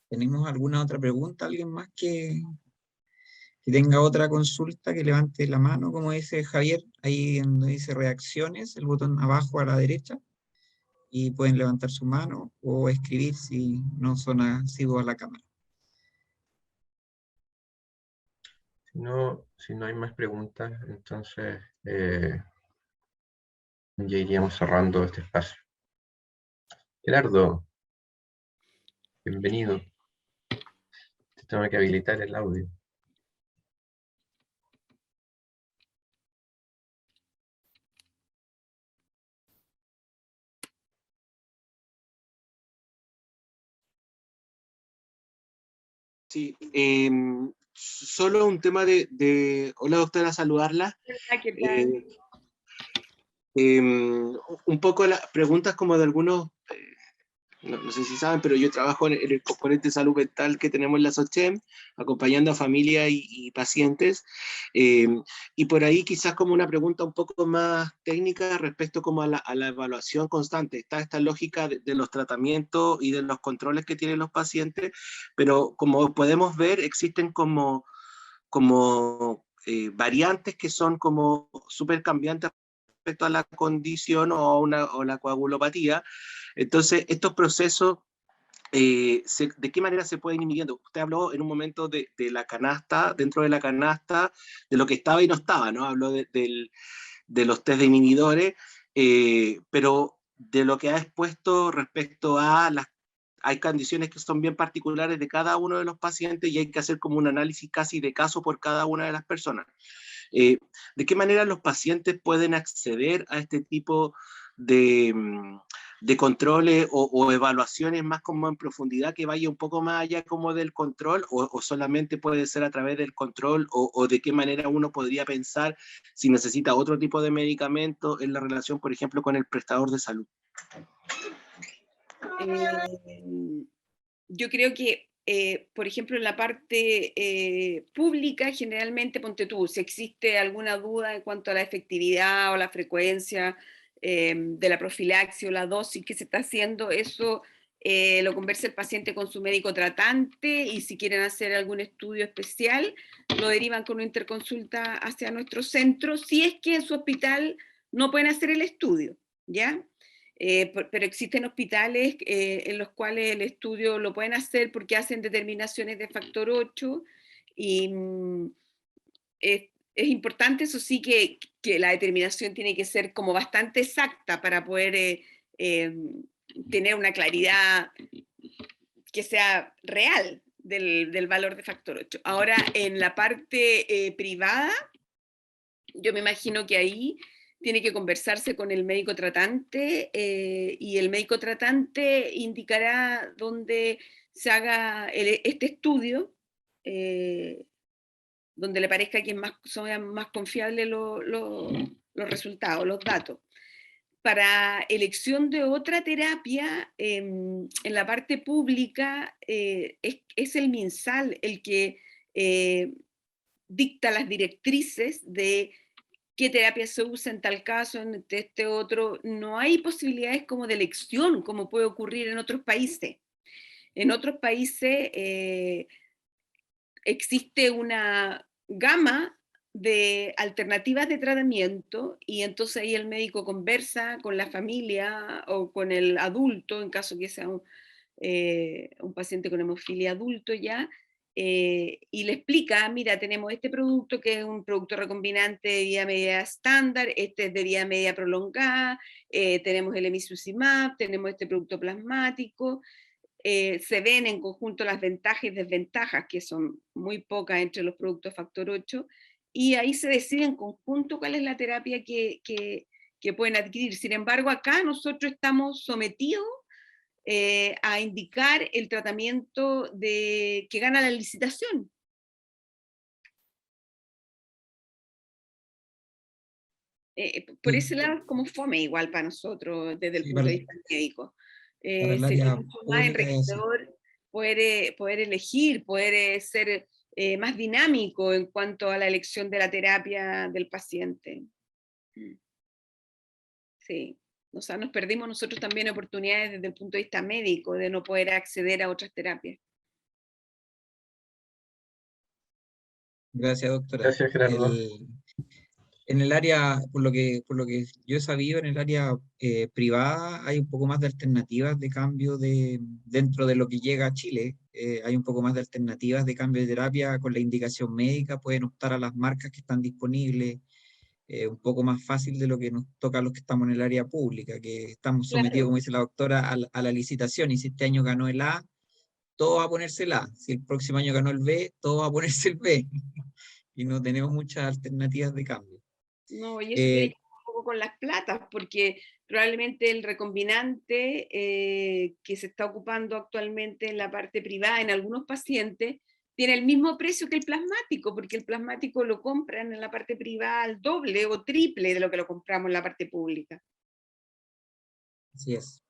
¿Tenemos alguna otra pregunta? ¿Alguien más que tenga otra consulta, que levante la mano, como dice Javier, ahí donde dice reacciones, el botón abajo a la derecha, y pueden levantar su mano o escribir si no son asiduos a la cámara. Si no hay más preguntas, entonces ya iríamos cerrando este espacio. Gerardo, bienvenido. Te tengo que habilitar el audio. Sí, solo un tema hola doctora, saludarla. Hola, ¿qué tal? Un poco las preguntas como de algunos, no sé si saben, pero yo trabajo en el componente de salud mental que tenemos en la SOCHEM, acompañando a familias y pacientes, y por ahí quizás como una pregunta un poco más técnica respecto como a la evaluación constante. Está esta lógica de los tratamientos y de los controles que tienen los pacientes, pero como podemos ver, existen como variantes que son como súper cambiantes respecto a la condición o la coagulopatía. Entonces, estos procesos, ¿de qué manera se pueden ir midiendo? Usted habló en un momento de la canasta, dentro de la canasta, de lo que estaba y no estaba, ¿no? Habló de los test de inhibidores, pero de lo que ha expuesto respecto a hay condiciones que son bien particulares de cada uno de los pacientes y hay que hacer como un análisis casi de caso por cada una de las personas. ¿De qué manera los pacientes pueden acceder a este tipo de controles o evaluaciones más como en profundidad que vaya un poco más allá como del control o solamente puede ser a través del control o de qué manera uno podría pensar si necesita otro tipo de medicamento en la relación, por ejemplo, con el prestador de salud? Yo creo que, por ejemplo, en la parte pública, generalmente, ponte tú, si existe alguna duda en cuanto a la efectividad o la frecuencia de la profilaxis o la dosis que se está haciendo, eso lo conversa el paciente con su médico tratante y si quieren hacer algún estudio especial, lo derivan con una interconsulta hacia nuestro centro, si es que en su hospital no pueden hacer el estudio, ¿ya? Pero existen hospitales en los cuales el estudio lo pueden hacer porque hacen determinaciones de factor 8 y es importante, eso sí, que la determinación tiene que ser como bastante exacta para poder tener una claridad que sea real del valor de factor 8. Ahora, en la parte privada, yo me imagino que ahí tiene que conversarse con el médico tratante y el médico tratante indicará dónde se haga este estudio, donde le parezca que son más confiables los resultados, los datos. Para elección de otra terapia, en la parte pública es el MinSal el que dicta las directrices de qué terapia se usa en tal caso, en este otro. No hay posibilidades como de elección, como puede ocurrir en otros países. En otros países existe una gama de alternativas de tratamiento y entonces ahí el médico conversa con la familia o con el adulto, en caso que sea un paciente con hemofilia adulto ya, y le explica, mira, tenemos este producto que es un producto recombinante de vía media estándar, este es de vía media prolongada, tenemos el emicizumab, tenemos este producto plasmático, se ven en conjunto las ventajas y desventajas, que son muy pocas entre los productos factor 8, y ahí se decide en conjunto cuál es la terapia que pueden adquirir. Sin embargo, acá nosotros estamos sometidos a indicar el tratamiento que gana la licitación. Por ese lado es como fome igual para nosotros desde el Sí, punto de vista médico. para el Sería área mucho más pública es así. enriquecedor poder elegir, poder ser más dinámico en cuanto a la elección de la terapia del paciente. Sí. O sea, nos perdimos nosotros también oportunidades desde el punto de vista médico de no poder acceder a otras terapias. Gracias, doctora. Gracias, Gerardo. En el área, por lo que yo he sabido, en el área privada hay un poco más de alternativas de cambio dentro de lo que llega a Chile. Hay un poco más de alternativas de cambio de terapia con la indicación médica, pueden optar a las marcas que están disponibles, un poco más fácil de lo que nos toca a los que estamos en el área pública, que estamos sometidos, Claro. como dice la doctora, a la licitación, y si este año ganó el A, todo va a ponerse el A. Si el próximo año ganó el B, todo va a ponerse el B. Y no tenemos muchas alternativas de cambio. No, y eso tiene que ver un poco con las platas, porque probablemente el recombinante que se está ocupando actualmente en la parte privada en algunos pacientes tiene el mismo precio que el plasmático, porque el plasmático lo compran en la parte privada al doble o triple de lo que lo compramos en la parte pública. Así es.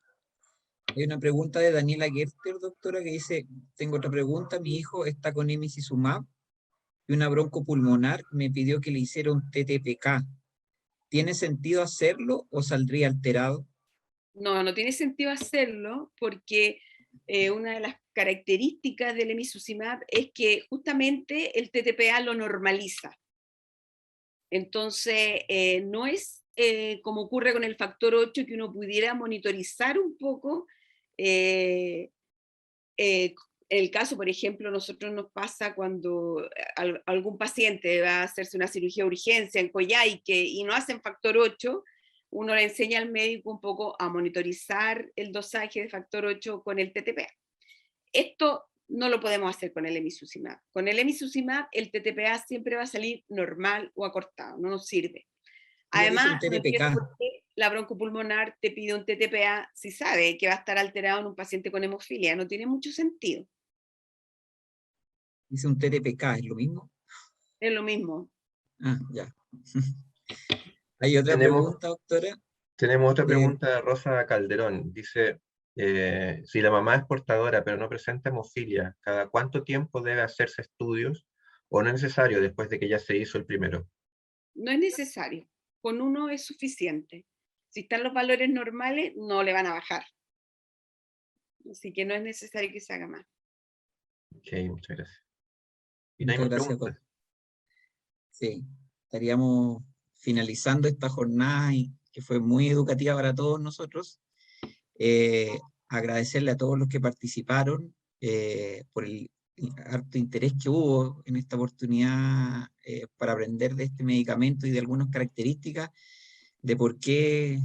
Hay una pregunta de Daniela Gerter, doctora, que dice, tengo otra pregunta, mi hijo está con emicizumab y una broncopulmonar, me pidió que le hiciera un TTPK. ¿Tiene sentido hacerlo o saldría alterado? No, no tiene sentido hacerlo porque una de las características del emicizumab es que justamente el TTPA lo normaliza. Entonces, no es como ocurre con el factor 8 que uno pudiera monitorizar un poco. El caso, por ejemplo, nosotros nos pasa cuando algún paciente va a hacerse una cirugía de urgencia en Coyhaique y no hacen factor 8, uno le enseña al médico un poco a monitorizar el dosaje de factor 8 con el TTPA. Esto no lo podemos hacer con el emicizumab. Con el emicizumab el TTPA siempre va a salir normal o acortado, no nos sirve. Además, no entiendo por qué la broncopulmonar te pide un TTPA si sabe que va a estar alterado en un paciente con hemofilia. No tiene mucho sentido. Dice un TTPK, ¿es lo mismo? Es lo mismo. Ah, ya. ¿Hay otra pregunta, doctora? Tenemos otra pregunta de Rosa Calderón. Dice, si la mamá es portadora pero no presenta hemofilia, ¿cada cuánto tiempo debe hacerse estudios o no es necesario después de que ya se hizo el primero? No es necesario. Con uno es suficiente. Si están los valores normales, no le van a bajar. Así que no es necesario que se haga más. Ok, muchas gracias. Y no hay Muchas más gracias, preguntas. Sí, estaríamos finalizando esta jornada que fue muy educativa para todos nosotros. Agradecerle a todos los que participaron por el harto interés que hubo en esta oportunidad para aprender de este medicamento y de algunas características de por qué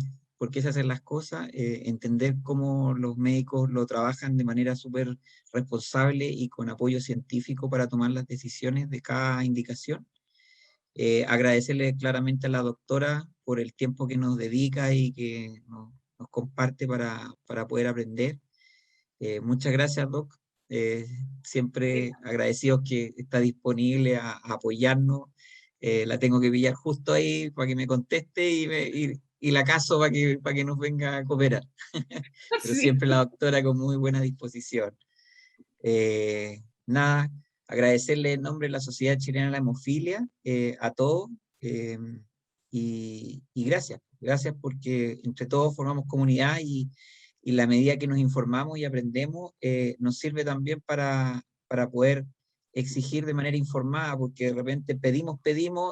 se hacen las cosas, entender cómo los médicos lo trabajan de manera súper responsable y con apoyo científico para tomar las decisiones de cada indicación. Agradecerle claramente a la doctora por el tiempo que nos dedica y que nos comparte para poder aprender. Muchas gracias, Doc. Siempre agradecidos que está disponible a apoyarnos. La tengo que pillar justo ahí para que me conteste y la caso para que nos venga a cooperar. Pero Sí. siempre la doctora con muy buena disposición. Nada, agradecerle en nombre de la Sociedad Chilena de la Hemofilia a todos y gracias. Gracias porque entre todos formamos comunidad y la medida que nos informamos y aprendemos nos sirve también para poder exigir de manera informada, porque de repente pedimos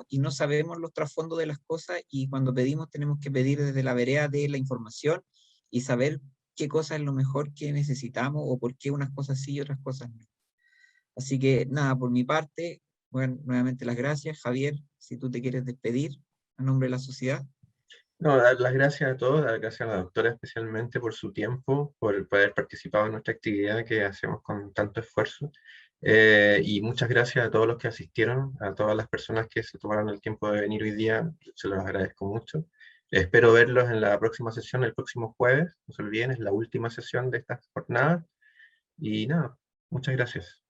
y no sabemos los trasfondos de las cosas y cuando pedimos tenemos que pedir desde la vereda de la información y saber qué cosa es lo mejor que necesitamos o por qué unas cosas sí y otras cosas no. Así que nada, por mi parte, bueno, nuevamente las gracias. Javier, si tú te quieres despedir a nombre de la sociedad. No, dar las gracias a todos, dar gracias a la doctora especialmente por su tiempo, por haber participado en nuestra actividad que hacemos con tanto esfuerzo. Y muchas gracias a todos los que asistieron, a todas las personas que se tomaron el tiempo de venir hoy día, se los agradezco mucho. Espero verlos en la próxima sesión, el próximo jueves, no se olviden, es la última sesión de esta jornada. Y nada, muchas gracias.